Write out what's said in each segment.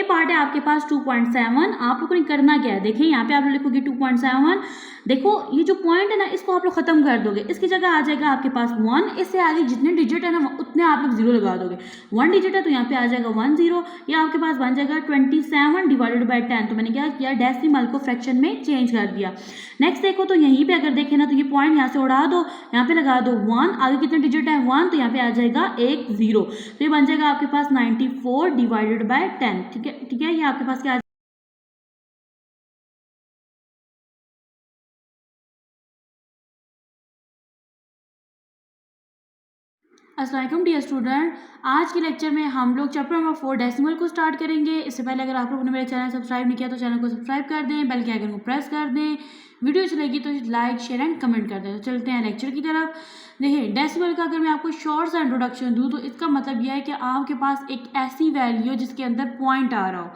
ए part है आपके पास 2.7, आप लोगों ने करना क्या है, देखिए यहाँ पे आप लोग लिखोगे 2.7, देखो ये जो पॉइंट है ना इसको आप लोग खत्म कर दोगे, इसकी जगह आ जाएगा आपके पास 1, इससे आगे जितने डिजिट है ना उतने आप लोग जीरो लगा दोगे, 1 डिजिट है तो यहाँ पे आ जाएगा 1 0, ये आपके पास बन जाएगा 27 डिवाइडेड बाई 10। तो मैंने क्या किया, डेसिमल को फ्रैक्शन में चेंज कर दिया। नेक्स्ट देखो तो यहीं पे अगर देखें ना तो ये पॉइंट यहाँ से उड़ा दो, यहाँ पे लगा दो 1, आगे कितने डिजिट है 1, तो यहाँ पे आ जाएगा 1 0, तो ये बन जाएगा आपके पास 94 डिवाइडेड बाई 10। ठीक है, ये आपके पास क्या अस्सलाम वालेकुम डियर स्टूडेंट, आज के लेक्चर में हम लोग चैप्टर नंबर 4 डेसिमल को स्टार्ट करेंगे। इससे पहले अगर आप लोगों ने मेरा चैनल सब्सक्राइब नहीं किया तो चैनल को सब्सक्राइब कर दें, बेल के आइकन को प्रेस कर दें, वीडियो अच्छी लगी तो लाइक शेयर एंड कमेंट कर दें। तो चलते हैं लेक्चर की तरफ। देखिए डेसिमल का अगर मैं आपको शॉर्ट सा इंट्रोडक्शन दूँ तो इसका मतलब यह है कि आपके पास एक ऐसी वैल्यू जिसके अंदर पॉइंट आ रहा हो,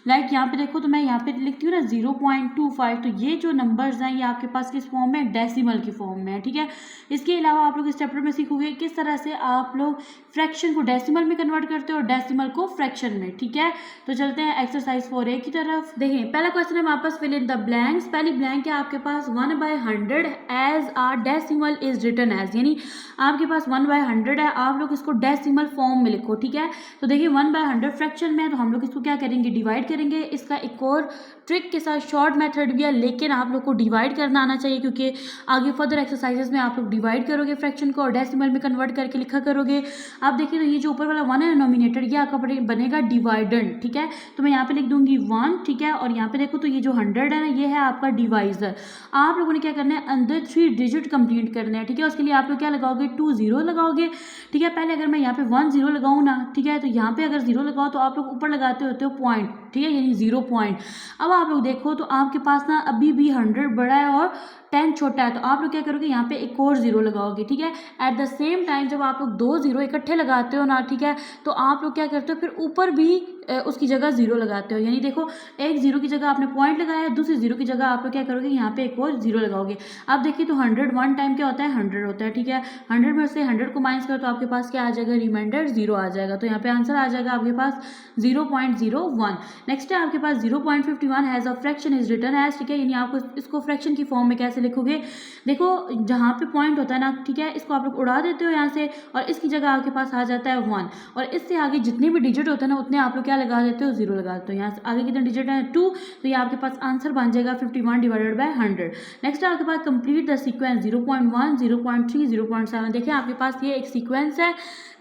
लाइक यहाँ पे देखो तो मैं यहाँ पे लिखती हूँ ना 0.25, तो ये जो नंबर्स हैं ये आपके पास किस फॉर्म में, डेसिमल की फॉर्म में है। ठीक है, इसके अलावा आप लोग इस चैप्टर में सीखोगे किस तरह से आप लोग फ्रैक्शन को डेसिमल में कन्वर्ट करते हो और डेसिमल को फ्रैक्शन में। ठीक है, तो चलते हैं एक्सरसाइज 4A की तरफ। देखिए पहला क्वेश्चन है हमारे पास, फिल इन द ब्लैंक्स। पहली ब्लैंक है आपके पास 1/100 as a decimal is written as, यानी आपके पास 1/100 है, आप लोग इसको डेसिमल फॉर्म में लिखो। ठीक है, तो देखिए 1/100 फ्रैक्शन में है तो हम लोग इसको क्या करेंगे, डिवाइड करेंगे। इसका एक और ट्रिक के साथ शॉर्ट मेथड भी है, लेकिन आप लोग को डिवाइड करना आना चाहिए क्योंकि आगे फर्दर एक्सरसाइजेस में आप लोग डिवाइड करोगे फ्रैक्शन को और डेसिमल में कन्वर्ट करके लिखा करोगे। आप देखिए तो ये जो ऊपर वाला 1 है नोमिनेटर, ये आपका बनेगा डिवाइडेंड। ठीक है, तो मैं यहाँ पे लिख दूंगी 1। ठीक है, और यहाँ पे देखो तो ये जो 100 है ना ये है आपका डिवाइजर। आप लोगों ने क्या करना है, अंदर 3 डिजिट कंप्लीट करने हैं। ठीक है, उसके लिए आप लोग क्या लगाओगे, 2 0 लगाओगे। ठीक है, पहले अगर मैं यहाँ पे 1 0 लगाऊँ ना, ठीक है, तो यहाँ पे अगर 0 लगाओ तो आप लोग ऊपर लगाते होते हो पॉइंट। ठीक है, यानी 0 पॉइंट। अब आप लोग देखो तो आपके पास ना अभी भी 100 बड़ा है और 10 छोटा है, तो आप लोग क्या करोगे, यहाँ पे एक और 0 लगाओगे। ठीक है, एट द सेम टाइम जब आप लोग 2 0 इकट्ठे लगाते हो ना, ठीक है, तो आप लोग क्या करते हो, फिर ऊपर भी उसकी जगह 0 लगाते हो। यानी देखो एक 0 की जगह आपने पॉइंट लगाया, दूसरी 0 की जगह आप लोग क्या करोगे, यहाँ पे एक और 0 लगाओगे। अब देखिए तो 100 1 टाइम क्या होता है, 100 होता है। ठीक है, 100 में से 100 को माइनस करो तो आपके पास क्या आ जाएगा, रिमाइंडर 0 आ जाएगा। तो यहाँ पे आंसर आ जाएगा आपके पास 0.01। नेक्स्ट है आपके पास 0.51 has a fraction is written as. ठीक है, यानी आपको इसको फ्रैक्शन की फॉर्म में कैसे लिखोगे, देखो जहाँ पे पॉइंट होता है ना, ठीक है, इसको आप लोग उड़ा देते हो यहाँ से और इसकी जगह आपके पास आ जाता है 1, और इससे आगे जितने भी डिजिट होते हैं ना उतने आप लोग क्या लगा देते हो, 0 लगा देते हो। यहाँ से आगे कितने डिजिट है 2, तो ये आपके पास आंसर बन जाएगा 51 डिवाइडेड बाय 100। नेक्स्ट है आपके पास कंप्लीट द सीक्वेंस 0.1 0.3 0.7। देखिए आपके पास ये एक सीक्वेंस है,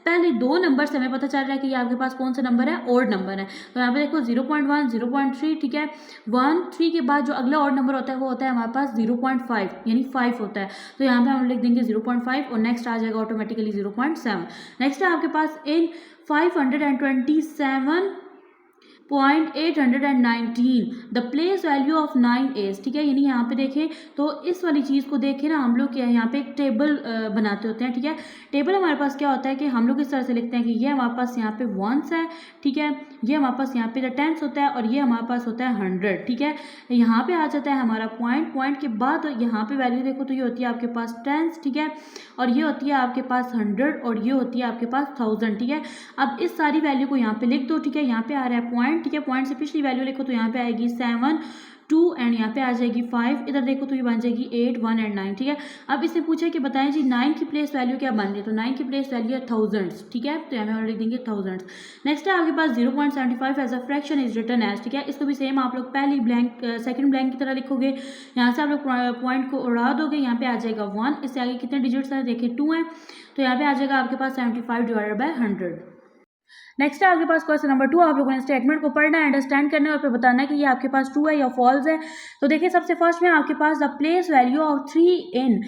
पहले 2 नंबर से हमें पता चल रहा है कि ये आपके पास कौन सा नंबर है, ऑड नंबर है। तो यहाँ पे देखो 0.1 0.3, ठीक है, 1 3 के बाद जो अगला ऑड नंबर होता है वो होता है हमारे पास 0.5, यानी 5 होता है। तो यहाँ पे हम लिख देंगे 0.5 और नेक्स्ट आ जाएगा ऑटोमेटिकली 0.7। नेक्स्ट है आपके पास in 527.819 the place value of 9 as. ठीक है, यानी यहाँ पे देखें तो इस वाली चीज़ को देखें ना, हम लोग क्या यहाँ पे एक टेबल बनाते होते हैं। ठीक है, टेबल हमारे पास क्या होता है कि हम लोग इस तरह से लिखते हैं कि ये हमारे पास यहाँ पे 1s है। ठीक है, ये हमारे पास यहाँ पे 10s होता है और ये हमारे पास होता है 100। ठीक है, यहाँ पे आ जाता है हमारा पॉइंट के बाद यहाँ पे वैल्यू देखो तो ये होती है आपके पास 10s। ठीक है, और ये होती है आपके पास 100 और ये होती है आपके पास 1000। ठीक है, अब इस सारी वैल्यू को यहाँ पे लिख दो। ठीक है, यहाँ पे आ रहा है पॉइंट। ठीक है, पॉइंट से पिछली वैल्यू लिखो तो यहाँ पे आएगी 7 2 एंड यहाँ पे आ जाएगी 5, इधर देखो तो ये बन जाएगी 8 1 एंड 9। ठीक है, अब इससे पूछे कि बताएं जी 9 की प्लेस वैल्यू क्या बन रही है, तो 9 की प्लेस वैल्यू है थाउजेंड्स। ठीक है, तो यहाँ पे लिख देंगे थाउजेंड्स। नेक्स्ट है आपके पास 0.75 as a fraction is written as. ठीक है, इसको भी सेम आप लोग पहली ब्लैंक सेकंड ब्लैंक की तरह लिखोगे। यहाँ से आप लोग पॉइंट को उड़ा दोगे, यहाँ पे आ जाएगा 1, इससे आगे कितने डिजिट्स हैं देखिए 2 हैं, तो यहाँ पे आ जाएगा आपके पास 75 डिवाइडेड बाय 100। नेक्स्ट है आपके पास क्वेश्चन नंबर 2, आप लोगों ने स्टेटमेंट को पढ़ना है, अंडरस्टैंड करना है और फिर बताना है कि ये आपके पास ट्रू है या फॉल्स है। तो देखिए सबसे फर्स्ट में आपके पास the place value of 3 in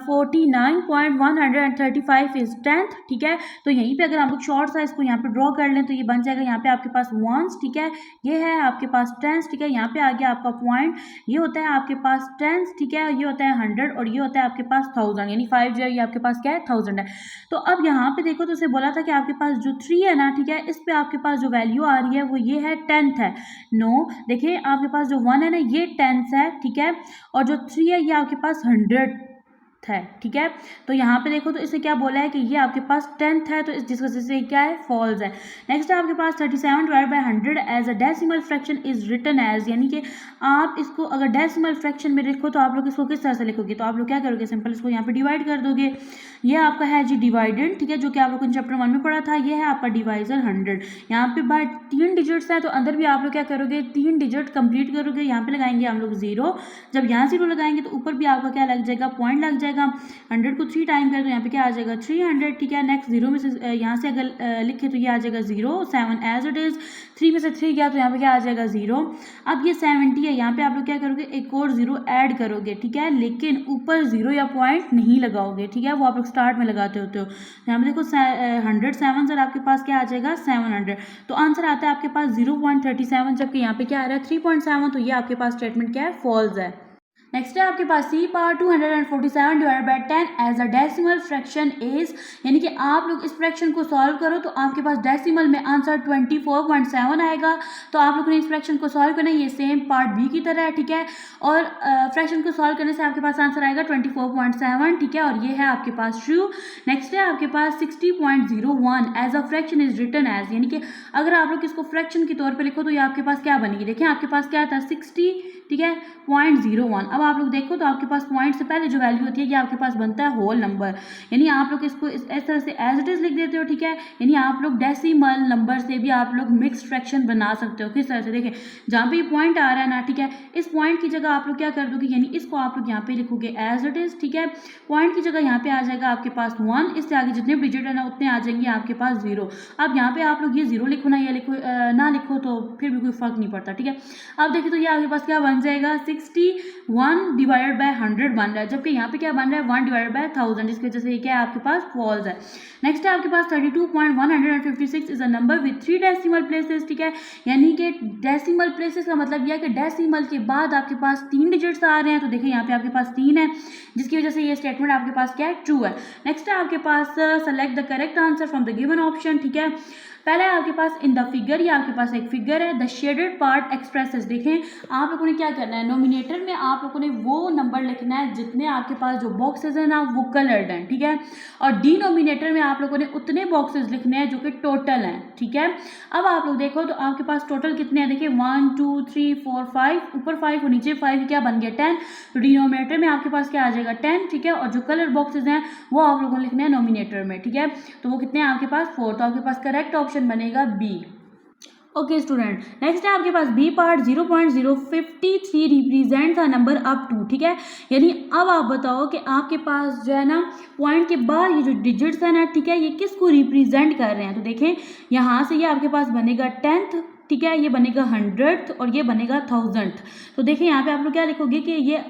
49.135 is 10th। ठीक है, तो यहीं पे अगर हम लोग शॉर्ट सा इसको यहाँ पे ड्रॉ कर लें तो ये बन जाएगा यहाँ पे आपके पास 1s। ठीक है, ये है आपके पास 10s। ठीक है, यहाँ पे आ गया आपका पॉइंट, ये होता है आपके पास 10s। ठीक है, ये होता है 100 और ये होता है आपके पास 1000, यानी 5 जो है ये आपके पास क्या है 1000 है। तो अब यहाँ पे देखो तो उसे बोला था कि आपके पास जो 3 है ना, ठीक है, इस पे आपके पास जो वैल्यू आ रही है वो ये है 10th है। नो, देखिए आपके पास जो 1 है ना ये 10th है। ठीक है, और जो 3 है ये आपके पास 100 है, ठीक है। तो यहाँ पे देखो तो इसने क्या बोला है कि ये आपके पास 10th है, तो जिस वजह से क्या है, फॉल्स है। नेक्स्ट है आपके पास 37 divide by 100 as a decimal fraction is written as, यानी कि आप इसको अगर डेसिमल फ्रैक्शन में लिखो तो आप लोग इसको किस तरह से लिखोगे, तो आप लोग क्या करोगे, सिंपल इसको यहाँ पे डिवाइड कर दोगे। ये आपका है जी डिवाइडेंड, ठीक है, जो कि आप लोग चैप्टर 1 में पढ़ा था। ये है आपका डिवाइजर 100। यहाँ पे बाय 3 डिजिट्स है, तो अंदर भी आप लोग क्या करोगे, 3 डिजिट कंप्लीट करोगे। यहाँ पे लगाएंगे हम लोग 0, जब यहाँ 0 लगाएंगे तो ऊपर भी आपका क्या लग जाएगा, पॉइंट लग जाएगा। 100 को 3 टाइम कर, तो यहाँ पे क्या आ जाएगा 300, ठीक है। नेक्स्ट 0 में से यहाँ से अगर लिखे तो ये आ जाएगा 0, 7 एज इट इज, 3 में से 3 गया तो यहाँ पे क्या आ जाएगा 0। अब ये 70 है, यहाँ पे आप लोग क्या करोगे, एक और 0 ऐड करोगे, ठीक है, लेकिन ऊपर 0 या पॉइंट नहीं लगाओगे, ठीक है, वो आप लोग स्टार्ट में लगाते होते हो। यहाँ पे देखो 107 सर आपके पास क्या आ जाएगा 700, तो आंसर आता है आपके पास 0.37, जबकि यहाँ पे क्या आ रहा है 3.7, तो ये आपके पास स्टेटमेंट क्या है, फॉल्स है। नेक्स्ट है आपके पास C power 247 divide by 10 as a decimal fraction is, यानी कि आप लोग इस फ्रैक्शन को सॉल्व करो तो आपके पास डेसिमल में आंसर 24.7 आएगा। तो आप लोगों ने इस फ्रैक्शन को सॉल्व करना है, ये सेम पार्ट बी की तरह है, ठीक है, और फ्रैक्शन को सॉल्व करने से आपके पास आंसर आएगा 24.7, ठीक है, और ये है आपके पास ट्रू। नेक्स्ट है आपके पास 60.01 as a fraction is written as, यानी कि अगर आप लोग इसको फ्रैक्शन के तौर पर लिखो तो ये आपके पास क्या बनेगी, देखिए आपके पास क्या था 60, ठीक है, 0.01। अब आप लोग देखो तो आपके पास पॉइंट से पहले जो वैल्यू होती है ये आपके पास बनता है होल नंबर, यानी आप लोग इसको इस तरह से एज इट इज लिख देते हो, ठीक है, यानी आप लोग डेसिमल नंबर से भी आप लोग मिक्स्ड फ्रैक्शन बना सकते हो। किस तरह से, देखिए जहाँ पे ये पॉइंट आ रहा है ना, ठीक है, इस पॉइंट की जगह आप लोग क्या कर दोगे, यानी इसको आप लोग यहाँ पे लिखोगे एज इट इज, ठीक है, पॉइंट की जगह यहाँ पे आ जाएगा आपके पास 1, इससे आगे जितने डिजिट है ना उतने आ जाएंगे आपके पास 0। अब यहाँ पे आप लोग ये 0 लिखो ना, ये लिखो ना लिखो तो फिर भी कोई फर्क नहीं पड़ता, ठीक है। अब देखिए तो ये आपके पास क्या बन जाएगा 61 डिवाइडेड बाय 100 बन रहा है, जबकि यहाँ पे क्या बन रहा है 1 डिवाइडेड बाय 1000, इसकी वजह से ये क्या है आपके पास फॉल्स है। नेक्स्ट है आपके पास 32.156 is a number with 3 decimal places, ठीक है, यानी कि डेसिमल प्लेसेस का मतलब यह है कि डेसिमल के बाद आपके पास 3 डिजिट्स आ रहे हैं, तो देखिए यहाँ पे आपके पास 3 है, जिसकी वजह से ये स्टेटमेंट आपके पास क्या है, ट्रू है। नेक्स्ट है आपके पास select the correct answer from the given option, ठीक है। पहला है आपके पास इन द फिगर, ये आपके पास एक फिगर है, द शेडेड पार्ट एक्सप्रेसेस, देखें आप लोगों ने क्या करना है, नोमिनेटर में आप लोगों ने वो नंबर लिखना है जितने आपके पास जो बॉक्सेस हैं ना वो कलर्ड हैं, ठीक है, और डिनोमिनेटर में आप लोगों ने उतने बॉक्सेस लिखने हैं जो कि टोटल हैं, ठीक है। अब आप लोग देखो तो आपके पास टोटल कितने हैं, देखिए 1 2 3 4 5, ऊपर 5 और नीचे 5, क्या बन गया 10, तो डिनोमिनेटर में आपके पास क्या आ जाएगा 10, ठीक है, और जो कलर बॉक्सेस हैं वो आप लोगों ने लिखने हैं नोमिनेटर में, ठीक है, तो वो कितने हैं आपके पास 4, तो आपके पास करेक्ट ऑप्शन बनेगा बी। ओके स्टूडेंट, नेक्स्ट है आपके पास B part 0.053 represent the number up to, ठीक है, यानी अब आप बताओ कि आपके पास जो है ना पॉइंट के बाद ये जो डिजिट्स है ना, ठीक है, ये किसको रिप्रेजेंट कर रहे हैं, तो देखें यहाँ से ये आपके पास बनेगा 10th, ठीक है, ये बनेगा 100th और ये बनेगा 1000th। तो देखिए यहाँ पे आप लोग क्या लिखोगे कि ये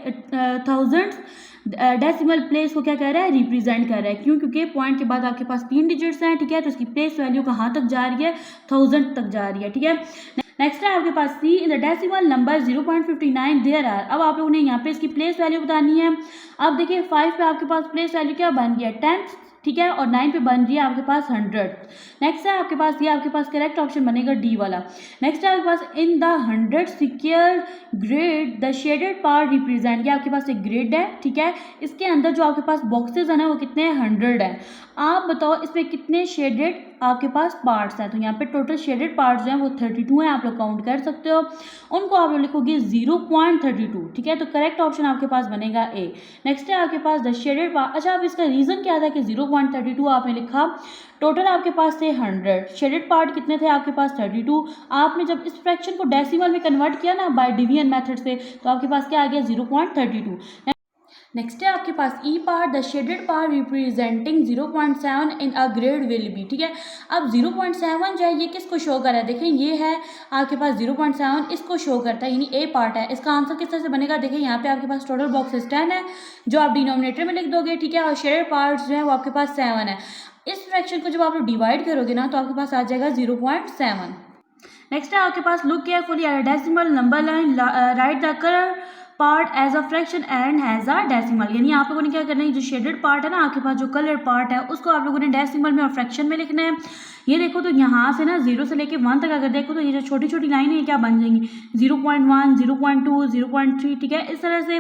1000th डेसिमल प्लेस को क्या कह रहा है, रिप्रेजेंट कर रहा है, क्यों, क्योंकि पॉइंट के बाद आपके पास 3 डिजिट्स हैं, ठीक है, तो इसकी प्लेस वैल्यू कहाँ तक जा रही है, 1000 तक जा रही है, ठीक है। नेक्स्ट है आपके पास C in the decimal number 0.59 there are, अब आप लोगों ने यहाँ पे इसकी प्लेस वैल्यू बतानी है। अब देखिए 5 पे आपके पास प्लेस वैल्यू क्या बन गया 10, ठीक है, और 9 पे बन रही है आपके पास 100। नेक्स्ट है आपके पास ये आपके पास करेक्ट ऑप्शन बनेगा डी वाला। नेक्स्ट है आपके पास in the 100 square grid the shaded part represent, ये आपके पास एक ग्रिड है, ठीक है, इसके अंदर जो आपके पास बॉक्सेस है ना वो कितने 100 है। आप बताओ इसमें कितने शेडेड आपके पास पार्ट्स हैं, तो यहाँ पे टोटल शेडेड पार्ट्स जो हैं वो 32 हैं, आप लोग काउंट कर सकते हो, उनको आप लोग लिखोगे 0.32, ठीक है, तो करेक्ट ऑप्शन आपके पास बनेगा ए। नेक्स्ट है आपके पास द शेडेड पार्ट, अच्छा अब इसका रीज़न क्या था कि 0.32 आपने लिखा, टोटल आपके पास थे 100, शेडेड पार्ट कितने थे आपके पास 32, आपने जब इस फ्रैक्शन को डेसिमल में कन्वर्ट किया ना बाय डिवीजन मेथड से, तो आपके पास क्या आ गया 0.32। नेक्स्ट है आपके पास E part the shaded part representing 0.7 in a grid will be, ठीक है, अब 0.7 जो है ये किसको शो कर रहा है, देखें ये है आपके पास 0.7 इसको शो करता है, यानी ए पार्ट है, इसका आंसर किस तरह से बनेगा, देखिए यहाँ पे आपके पास टोटल बॉक्सेस 10 है जो आप डिनोमिनेटर में लिख दोगे, ठीक है, और शेडेड पार्ट्स जो है वो आपके पास 7 है। इस फ्रैक्शन को जब आप लोग डिवाइड करोगे ना तो आपके पास आ जाएगा 0.7। नेक्स्ट है आपके पास look carefully at a decimal number line, write the colour part as a fraction and has a decimal, यानी आप लोगों ने क्या करना है, जो शेडेड पार्ट है ना आपके पास जो कलर पार्ट है उसको आप लोगों ने डेसिमल में और फ्रैक्शन में लिखना है। ये देखो तो यहाँ से ना 0 से लेके 1 तक अगर देखो तो ये जो छोटी छोटी लाइन है क्या बन जाएंगी 0.1, 0.2, 0.3, ठीक है, इस तरह से।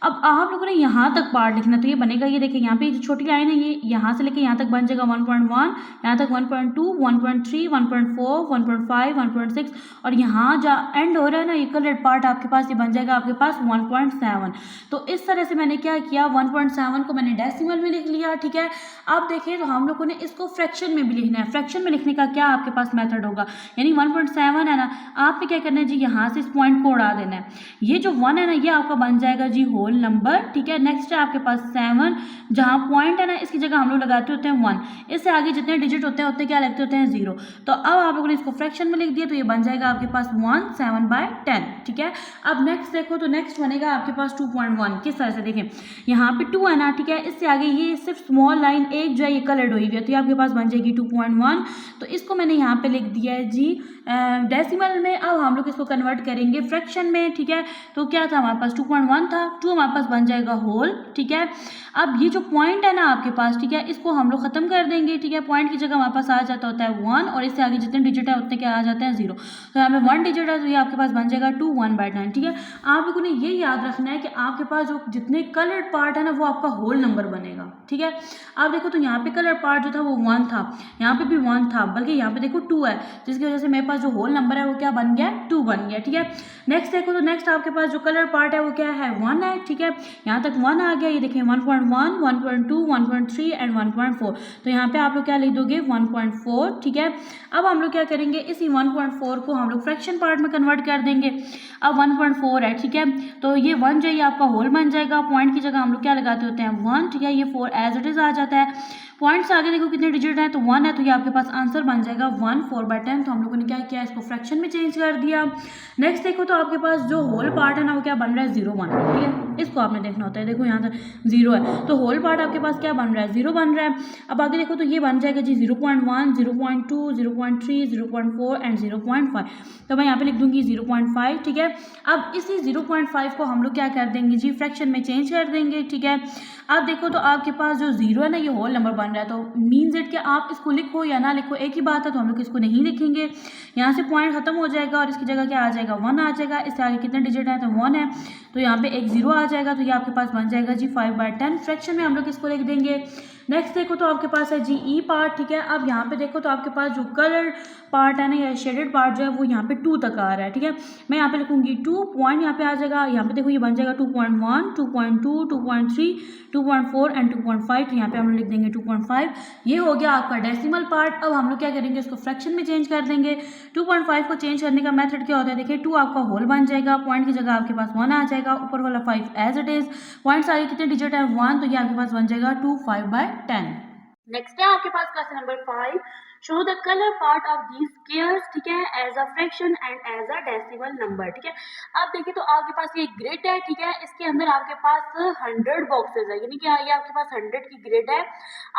अब आप लोगों ने यहाँ तक पार्ट लिखना, तो ये बनेगा, ये देखिए यहाँ पे जो छोटी लाइन है ये यहाँ से लेके यहाँ तक बन जाएगा 1.1, यहाँ तक 1.2, 1.3, 1.4, 1.5, 1.6 और यहाँ जहाँ एंड हो रहा है ना ये कलर्ड पार्ट आपके पास ये बन जाएगा आपके पास 1.7। तो इस तरह से मैंने क्या किया 1.7 को मैंने डेसिमल में लिख लिया, ठीक है। अब देखिए तो हम लोगों ने इसको फ्रैक्शन में भी लिखना है। फ्रैक्शन में लिखने का क्या आपके पास मेथड होगा, यानी 1.7 है ना, आपने क्या करना है जी यहाँ से इस पॉइंट को उड़ा देना है। ये जो 1 है ना ये आपका बन जाएगा जी होल नंबर, ठीक है। नेक्स्ट है आपके पास 7, जहाँ पॉइंट है ना इसकी जगह हम लोग लगाते होते हैं 1, इससे आगे जितने डिजिट होते हैं उतने क्या लगते होते हैं 0। तो अब आप लोगों ने इसको फ्रैक्शन में लिख दिया तो ये बन जाएगा आपके पास 1/7/10, ठीक है। अब नेक्स्ट देखो तो नेक्स्ट बनेगा आपके पास 2.1। किस तरह से देखें यहाँ पे 2 है ना, ठीक है, इससे आगे ये सिर्फ स्मॉल लाइन एक जो है ये कलर्ड हुई हुई है तो ये आपके पास बन जाएगी 2.1। तो इसको मैंने यहाँ पे लिख दिया है जी डेसिमल में। अब हम लोग इसको कन्वर्ट करेंगे फ्रैक्शन में, ठीक है। तो क्या था हमारे पास 2.1 था, 2 हमारे पास बन जाएगा होल, ठीक है। अब ये जो पॉइंट है ना आपके पास, ठीक है, इसको हम लोग खत्म कर देंगे, ठीक है। पॉइंट की जगह हमारे पास आ जाता होता है 1 और इससे आगे जितने डिजिट है उतने क्या आ जाते हैं 0। तो यहाँ पे 1 डिजिट है तो ये आपके पास बन जाएगा 2 1/9, ठीक है। आप लोगों ने ये याद रखना है कि आपके पास जो जितने कलर्ड पार्ट है ना वो आपका होल नंबर बनेगा, ठीक है। आप देखो तो यहाँ पे कलर्ड पार्ट जो था वो 1 था, यहाँ पे भी 1 था, बल्कि यहाँ पे देखो 2 है, जिसकी वजह से मेरे पास जो होल नंबर है वो क्या बन गया 2 बन गया, ठीक है। नेक्स्ट देखो तो नेक्स्ट आपके पास जो कलर पार्ट है वो क्या है 1 है, ठीक है। यहाँ तक 1 आ गया, ये देखिए 1.1, 1.2, 1.3 एंड 1.4। तो यहाँ पे आप लोग क्या लिख दोगे 1.4, ठीक है। अब हम लोग क्या करेंगे इसी 1.4 को हम लोग फ्रैक्शन पार्ट में कन्वर्ट कर देंगे। अब 1.4 है, ठीक है, तो ये 1 जो ये आपका होल बन जाएगा। पॉइंट की जगह हम लोग क्या लगाते होते हैं 1, ठीक है। ये 4 एज इट इज आ जाता है। पॉइंट से आगे देखो कितने डिजिट है तो 1 है, तो ये आपके पास आंसर बन जाएगा 1 4/10। तो हम लोगों ने क्या किया इसको फ्रैक्शन में चेंज कर दिया। नेक्स्ट देखो तो आपके पास जो होल पार्ट है ना वो क्या बन रहा है 0 1, ठीक है। इसको आपने देखना होता है, देखो यहाँ तक 0 है तो होल पार्ट आपके पास क्या बन रहा है 0 बन रहा है। अब आगे देखो तो ये बन जाएगा जी 0.1, 0.2, 0.3, 0.4 एंड 0.5। तो मैं यहाँ पे लिख दूंगी 0.5, ठीक है। अब इसी 0.5 को हम लोग क्या कर देंगे जी फ्रैक्शन में चेंज कर देंगे, ठीक है। अब देखो तो आपके पास जो 0 है ना ये होल नंबर बन रहा है, तो मीन्स इट कि आप इसको लिखो या ना लिखो एक ही बात है, तो हम लोग इसको नहीं लिखेंगे। यहाँ से पॉइंट खत्म हो जाएगा और इसकी जगह क्या आ जाएगा 1 आ जाएगा। इससे आगे कितने डिजिट है तो 1 है, तो यहाँ पे एक 0 आ जाएगा, तो ये आपके पास बन जाएगा जी 5/10। फ्रैक्शन में हम लोग इसको लिख देंगे। नेक्स्ट देखो तो आपके पास है जी ई पार्ट, ठीक है। अब यहाँ पे देखो तो आपके पास जो कलर पार्ट है ना या शेडेड पार्ट जो है वो यहाँ पे 2 तक आ रहा है, ठीक है। मैं यहाँ पे लिखूंगी 2 पॉइंट, यहाँ पे आ जाएगा, यहाँ पे देखो ये बन जाएगा 2.1, 2.2, 2.3, 2.4 एंड 2.5। तो यहाँ पे हम लोग लिख देंगे 2.5। ये हो गया आपका डेसिमल पार्ट। अब हम लोग क्या करेंगे इसको फ्रैक्शन में चेंज कर देंगे। 2.5 को चेंज करने का मेथड क्या होता है, देखिए 2 आपका होल बन जाएगा, पॉइंट की जगह आपके पास 1 आ जाएगा, ऊपर वाला 5 एज इट इज। पॉइंट्स आगे कितने डिजिट है 1, तो ये आपके पास बन जाएगा 2 5/10। नेक्स्ट है आपके पास question number 5, show the colour part of these squares, ठीक है, as a fraction and as a decimal number, ठीक है। अब देखिए तो आपके पास ये ग्रिड है, ठीक है, इसके अंदर आपके पास 100 बॉक्सेस है, यानी कि ये आपके पास 100 की ग्रिड है।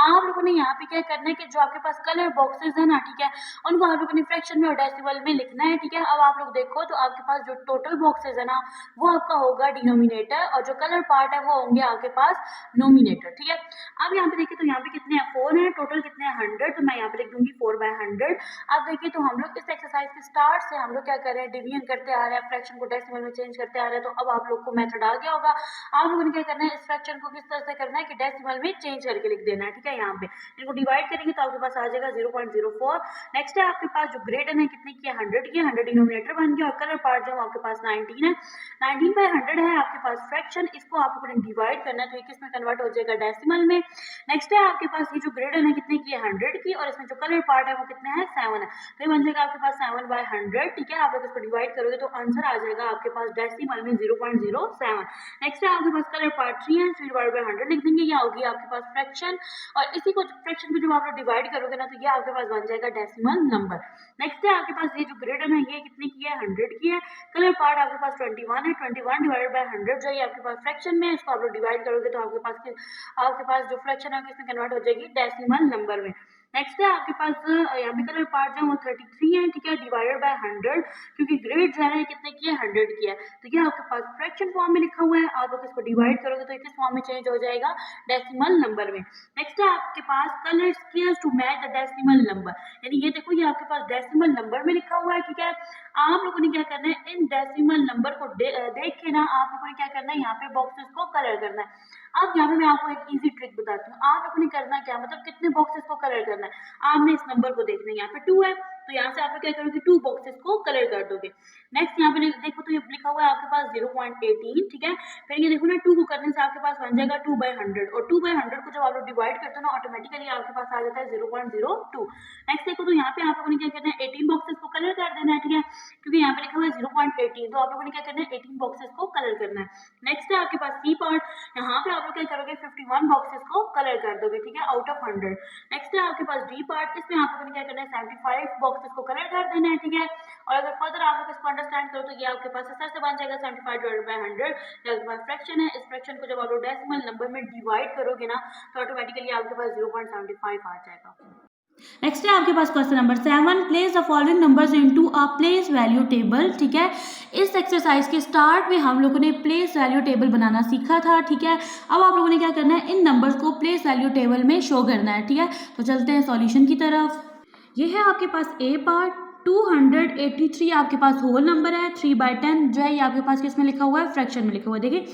आप लोगों ने यहाँ पे क्या करना है कि जो आपके पास कलर बॉक्सेस है ना, ठीक है, उनको आप लोगों ने फ्रैक्शन में और डेसिमल में लिखना है, ठीक है। अब आप लोग देखो तो आपके पास जो टोटल बॉक्सेस है ना वो आपका होगा डिनोमिनेटर और जो कलर पार्ट है वो होंगे आपके पास नोमिनेटर, ठीक है। अब यहाँ पे देखिए तो यहाँ पे कितने हैं 4 हैं, टोटल कितने हैं 100, तो मैं यहाँ पे लिख दूंगी 4/100। अब देखिए तो हम लोग इस एक्सरसाइज के स्टार्ट से हम लोग क्या कर रहे हैं डिवीजन करते आ रहे हैं, फ्रैक्शन को डेसिमल में चेंज करते आ रहे हैं। तो अब आप लोग को मेथड आ गया होगा। आप लोगों ने क्या करना है इस फ्रैक्शन को किस तरह से करना है कि डेसिमल में चेंज करके लिख देना है, ठीक है। यहाँ पे इनको डिवाइड करेंगे तो आपके पास आ जाएगा 0.04। नेक्स्ट है आपके पास जो ग्रेड है कितने की है 100 की, 100 डिनोमिनेटर बन गया और कलर पार्ट जो आपके पास 19 है, 19/100 है आपके पास फ्रैक्शन। इसको आप लोगों ने डिवाइड करना है तो ये किस में कन्वर्ट हो जाएगा डेसिमल में। नेक्स्ट है आपके पास ये जो ग्रेड है कितने की है 100 की और इसमें जो कलर पार्ट है वो कितने हैं 7 है, तो ये बन जाएगा आपके पास 7/100, ठीक है। आप लोग इसको डिवाइड करोगे तो आंसर आ जाएगा आपके पास डेसिमल में 0.07। नेक्स्ट है आपके पास कलर पार्ट 3 है, 3/100 लिख देंगे, या होगी आपके पास फ्रैक्शन और इसी को फ्रैक्शन को जब आप लोग डिवाइड करोगे ना तो ये आपके पास बन जाएगा डेसिमल नंबर। नेक्स्ट है आपके पास ये जो ग्रेड है ये कितने की है 100 की है, कलर पार्ट आपके पास 21 है, 21/100 जो है आपके पास फ्रैक्शन में, इसको आप लोग डिवाइड करोगे तो आपके पास जो फ्रैक्शन है किसमें कन्वर्ट हो जाएगी डेसिमल नंबर में। नेक्स्ट है आपके पास यहाँ पे कलर पार्ट जो है वो 33 है, ठीक है, डिवाइडेड बाय 100, क्योंकि ग्रेड जो है ना कितने की है, 100 की है, तो ये आपके पास फ्रैक्शन फॉर्म में लिखा हुआ है। आप लोग इसको डिवाइड करोगे तो किस फॉर्म में चेंज हो जाएगा, डेसिमल नंबर में। नेक्स्ट है आपके पास colour scales to match the decimal number, यानी ये देखो ये आपके पास डेसिमल नंबर में लिखा हुआ है, ठीक है। आप लोगों ने क्या करना है, इन डेसिमल नंबर को देख के ना आप लोगों ने क्या करना है, यहाँ पे बॉक्सेस को कलर करना है। अब यहाँ पे मैं आपको एक इजी ट्रिक बताती हूँ। आप लोगों ने करना क्या, मतलब कितने बॉक्सेस को कलर करना है, आपने इस नंबर को देखना है, यहाँ पे 2 है, तो यहाँ से आप लोग क्या करोगे, 2 बॉक्सेस को कलर कर दोगे। नेक्स्ट यहाँ पे देखो तो ये लिखा हुआ है आपके पास 0.18, ठीक है। फिर ये देखो ना 2 को करने से आपके पास बन जाएगा 2/100, और 2/100 को जब आप लोग डिवाइड करते हो ना ऑटोमेटिकली आपके पास आ जाता है 0.02। नेक्स्ट देखो तो यहाँ पे आप लोगों ने क्या करना है, 18 बॉक्सेस को कलर कर देना है, ठीक है, क्योंकि यहाँ पे लिखा हुआ है 0.18, तो आप लोगों ने क्या करना है, 18 बॉक्सेस को कलर करना है। नेक्स्ट है आपके पास सी पार्ट, यहाँ पे आप लोग क्या करोगे, 51 बॉक्सेस को कलर कर दोगे, ठीक है, आउट ऑफ 100। नेक्स्ट है आपके पास डी पार्ट, इसमें आप लोगों ने क्या करना है, 75 बॉक्सेस को कलर कर देना है, ठीक है। और अगर फर्दर आप लोग इसको अंडरस्टैंड करो तो ये आपके पास इस तरह से बन जाएगा 75/100। ये आपके पास फ्रैक्शन है, इस फ्रैक्शन को जब आप लोग डेसिमल नंबर में डिवाइड करोगे ना तो ऑटोमेटिकली आपके पास 0.75 आ जाएगा। नेक्स्ट है आपके पास question number 7, place the following numbers into a place value table, ठीक है। इस एक्सरसाइज के स्टार्ट में हम लोगों ने प्लेस वैल्यू टेबल बनाना सीखा था, ठीक है। अब आप लोगों ने क्या करना है, इन नंबर्स को प्लेस वैल्यू टेबल में शो करना है, ठीक है। तो चलते हैं सॉल्यूशन की तरफ। ये है आपके पास ए पार्ट, 283 आपके पास होल नंबर है, 3/10 जो है ये आपके पास किसमें लिखा हुआ है, फ्रैक्शन में लिखा हुआ है। देखिए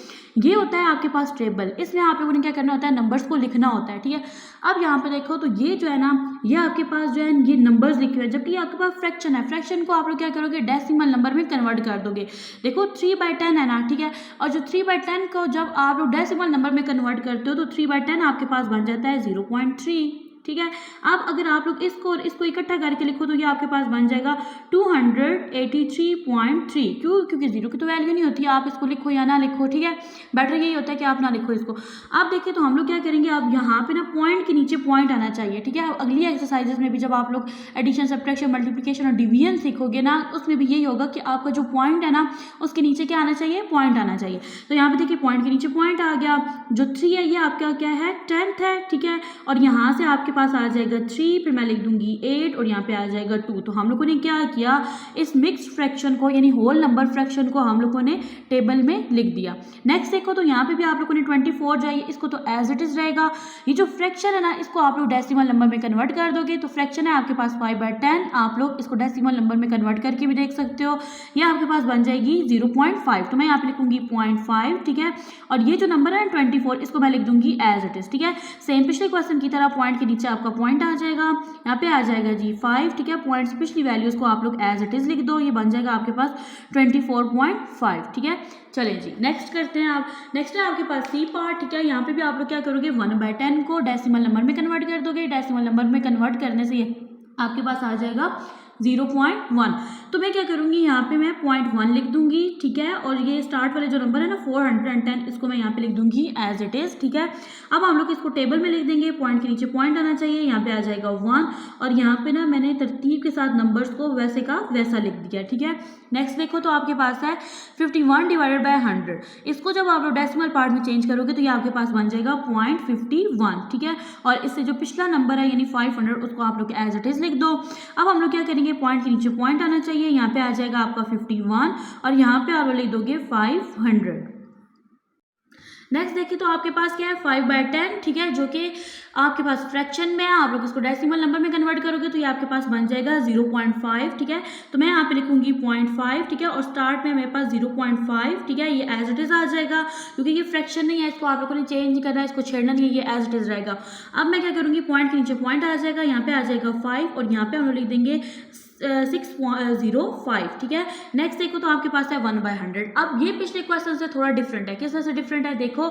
ये होता है आपके पास टेबल, इसमें आप लोगों ने क्या करना होता है, नंबर्स को लिखना होता है, ठीक है। अब यहाँ पे देखो तो ये जो है ना, ये आपके पास जो है ये नंबर्स लिखे हुए हैं, जबकि आपके पास फ्रैक्शन है, फ्रैक्शन को आप लोग क्या करोगे, डेसिमल नंबर में कन्वर्ट कर दोगे। देखो 3/10 है ना, ठीक है, और जो 3/10 को जब आप लोग डेसिमल नंबर में कन्वर्ट करते हो तो 3/10 आपके पास बन जाता है 0.3, ठीक है। अब अगर आप लोग इसको इकट्ठा करके लिखो तो ये आपके पास बन जाएगा 283.3, क्योंकि 0 की तो वैल्यू नहीं होती, आप इसको लिखो या ना लिखो, ठीक है। बेटर यही होता है कि आप ना लिखो इसको। अब देखिए तो हम लोग क्या करेंगे, अब यहाँ पे ना पॉइंट के नीचे पॉइंट आना चाहिए, ठीक है। अगली एक्सरसाइजेस में भी जब आप लोग एडिशन, सब्ट्रैक्शन, मल्टीप्लिकेशन और डिवीजन सीखोगे ना, उसमें भी यही होगा कि आपका जो पॉइंट है ना उसके नीचे क्या आना चाहिए, पॉइंट आना चाहिए। तो यहाँ पे देखिए पॉइंट के नीचे पॉइंट आ गया, जो 3 है ये आपका क्या है, 10th है, ठीक है। और यहाँ से आपके पास आ जाएगा 3, फिर मैं लिख दूंगी 8 और यहाँ पे आ जाएगा 2। तो हम लोगों ने क्या किया, इस मिक्स्ड फ्रैक्शन को यानी होल नंबर फ्रैक्शन को हम लोगों ने टेबल में लिख दिया। नेक्स्ट देखो तो यहाँ पे भी आप लोगों ने 24 जो है इसको तो एज इट इज रहेगा। ये जो फ्रैक्शन है ना इसको आप लोग डेसिमल नंबर में कन्वर्ट कर दोगे, तो फ्रैक्शन है आपके पास 5/10, आप लोग इसको डेसिमल नंबर में कन्वर्ट करके भी देख सकते हो। ये आपके पास बन जाएगी 0.5, तो मैं यहाँ पे लिखूंगी 0.5, ठीक है। और ये जो नंबर है 24 इसको मैं लिख दूंगी एज इट इज, ठीक है। सेम पिछले क्वेश्चन की तरह पॉइंट के नीचे आपका पॉइंट आ जाएगा, यहाँ पे आ जाएगा जी 5, ठीक है। पॉइंट से पिछली वैल्यूज को आप लोग एज इट इज लिख दो, ये बन जाएगा आपके पास 24.5, ठीक है। चलें जी नेक्स्ट करते हैं आप। नेक्स्ट है आपके पास सी पार्ट, ठीक है। यहाँ पे भी आप लोग क्या करोगे, 1/10 को डेसिमल नंबर में कन्वर्ट कर दोगे। डेसिमल नंबर में कन्वर्ट करने से ये आपके पास आ जाएगा 0.1। तो मैं क्या करूँगी, यहाँ पे मैं 0.1 लिख दूंगी, ठीक है। और ये स्टार्ट वाले जो नंबर है ना 410, इसको मैं यहाँ पे लिख दूंगी एज इट इज, ठीक है। अब हम लोग इसको टेबल में लिख देंगे, पॉइंट के नीचे पॉइंट आना चाहिए, यहाँ पे आ जाएगा 1, और यहाँ पे ना मैंने तरतीब के साथ नंबर्स को वैसे का वैसा लिख दिया, ठीक है। नेक्स्ट देखो तो आपके पास है 51/100, इसको जब आप लोग डेसिमल पार्ट में चेंज करोगे तो ये आपके पास बन जाएगा 0.51, ठीक है। और इससे जो पिछला नंबर है यानी 500 उसको आप लोग एज इट इज लिख दो। अब हम लोग क्या करेंगे, पॉइंट के नीचे पॉइंट आना चाहिए, यहाँ पे आ जाएगा आपका 51 और यहाँ पे आप लिख दोगे 500। नेक्स्ट देखिए तो आपके पास क्या है 5/10, ठीक है, जो कि आपके पास फ्रैक्शन में है। आप लोग इसको डेसिमल नंबर में कन्वर्ट करोगे तो ये आपके पास बन जाएगा 0.5, ठीक है। तो मैं यहाँ पे लिखूंगी 0.5, ठीक है। और स्टार्ट में मेरे पास 0.5, ठीक है, ये एज इट इज आ जाएगा, क्योंकि ये फ्रैक्शन नहीं है, इसको आप लोगों ने चेंज करना है, इसको छेड़ना नहीं है, ये एज इट इज रहेगा। अब मैं क्या करूँगी, पॉइंट के नीचे पॉइंट आ जाएगा, यहाँ पे आ जाएगा 5 और यहाँ पे हम लोग लिख देंगे 605, ठीक है। नेक्स्ट देखो तो आपके पास है 1/100। अब ये पिछले क्वेश्चन से थोड़ा डिफरेंट है। किस तरह से डिफरेंट है, देखो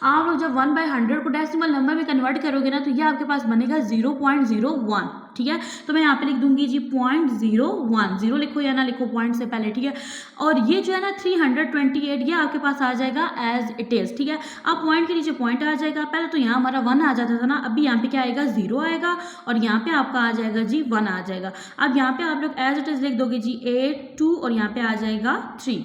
आप लोग जब 1/100 को डेसिमल नंबर में कन्वर्ट करोगे ना तो ये आपके पास बनेगा 0.01, ठीक है। तो मैं यहाँ पे लिख दूंगी जी 0.01, 0 लिखो या ना लिखो पॉइंट से पहले, ठीक है। और ये जो है ना 328 ये आपके पास आ जाएगा एज इट इज, ठीक है। अब पॉइंट के नीचे पॉइंट आ जाएगा, पहले तो यहाँ हमारा 1 आ जाता था ना, अभी यहाँ पे क्या आएगा 0 आएगा और यहाँ पे आपका आ जाएगा जी 1 आ जाएगा। अब यहाँ पे आप लोग एज इट इज लिख दोगे जी 8, 2 और यहाँ पे आ जाएगा 3।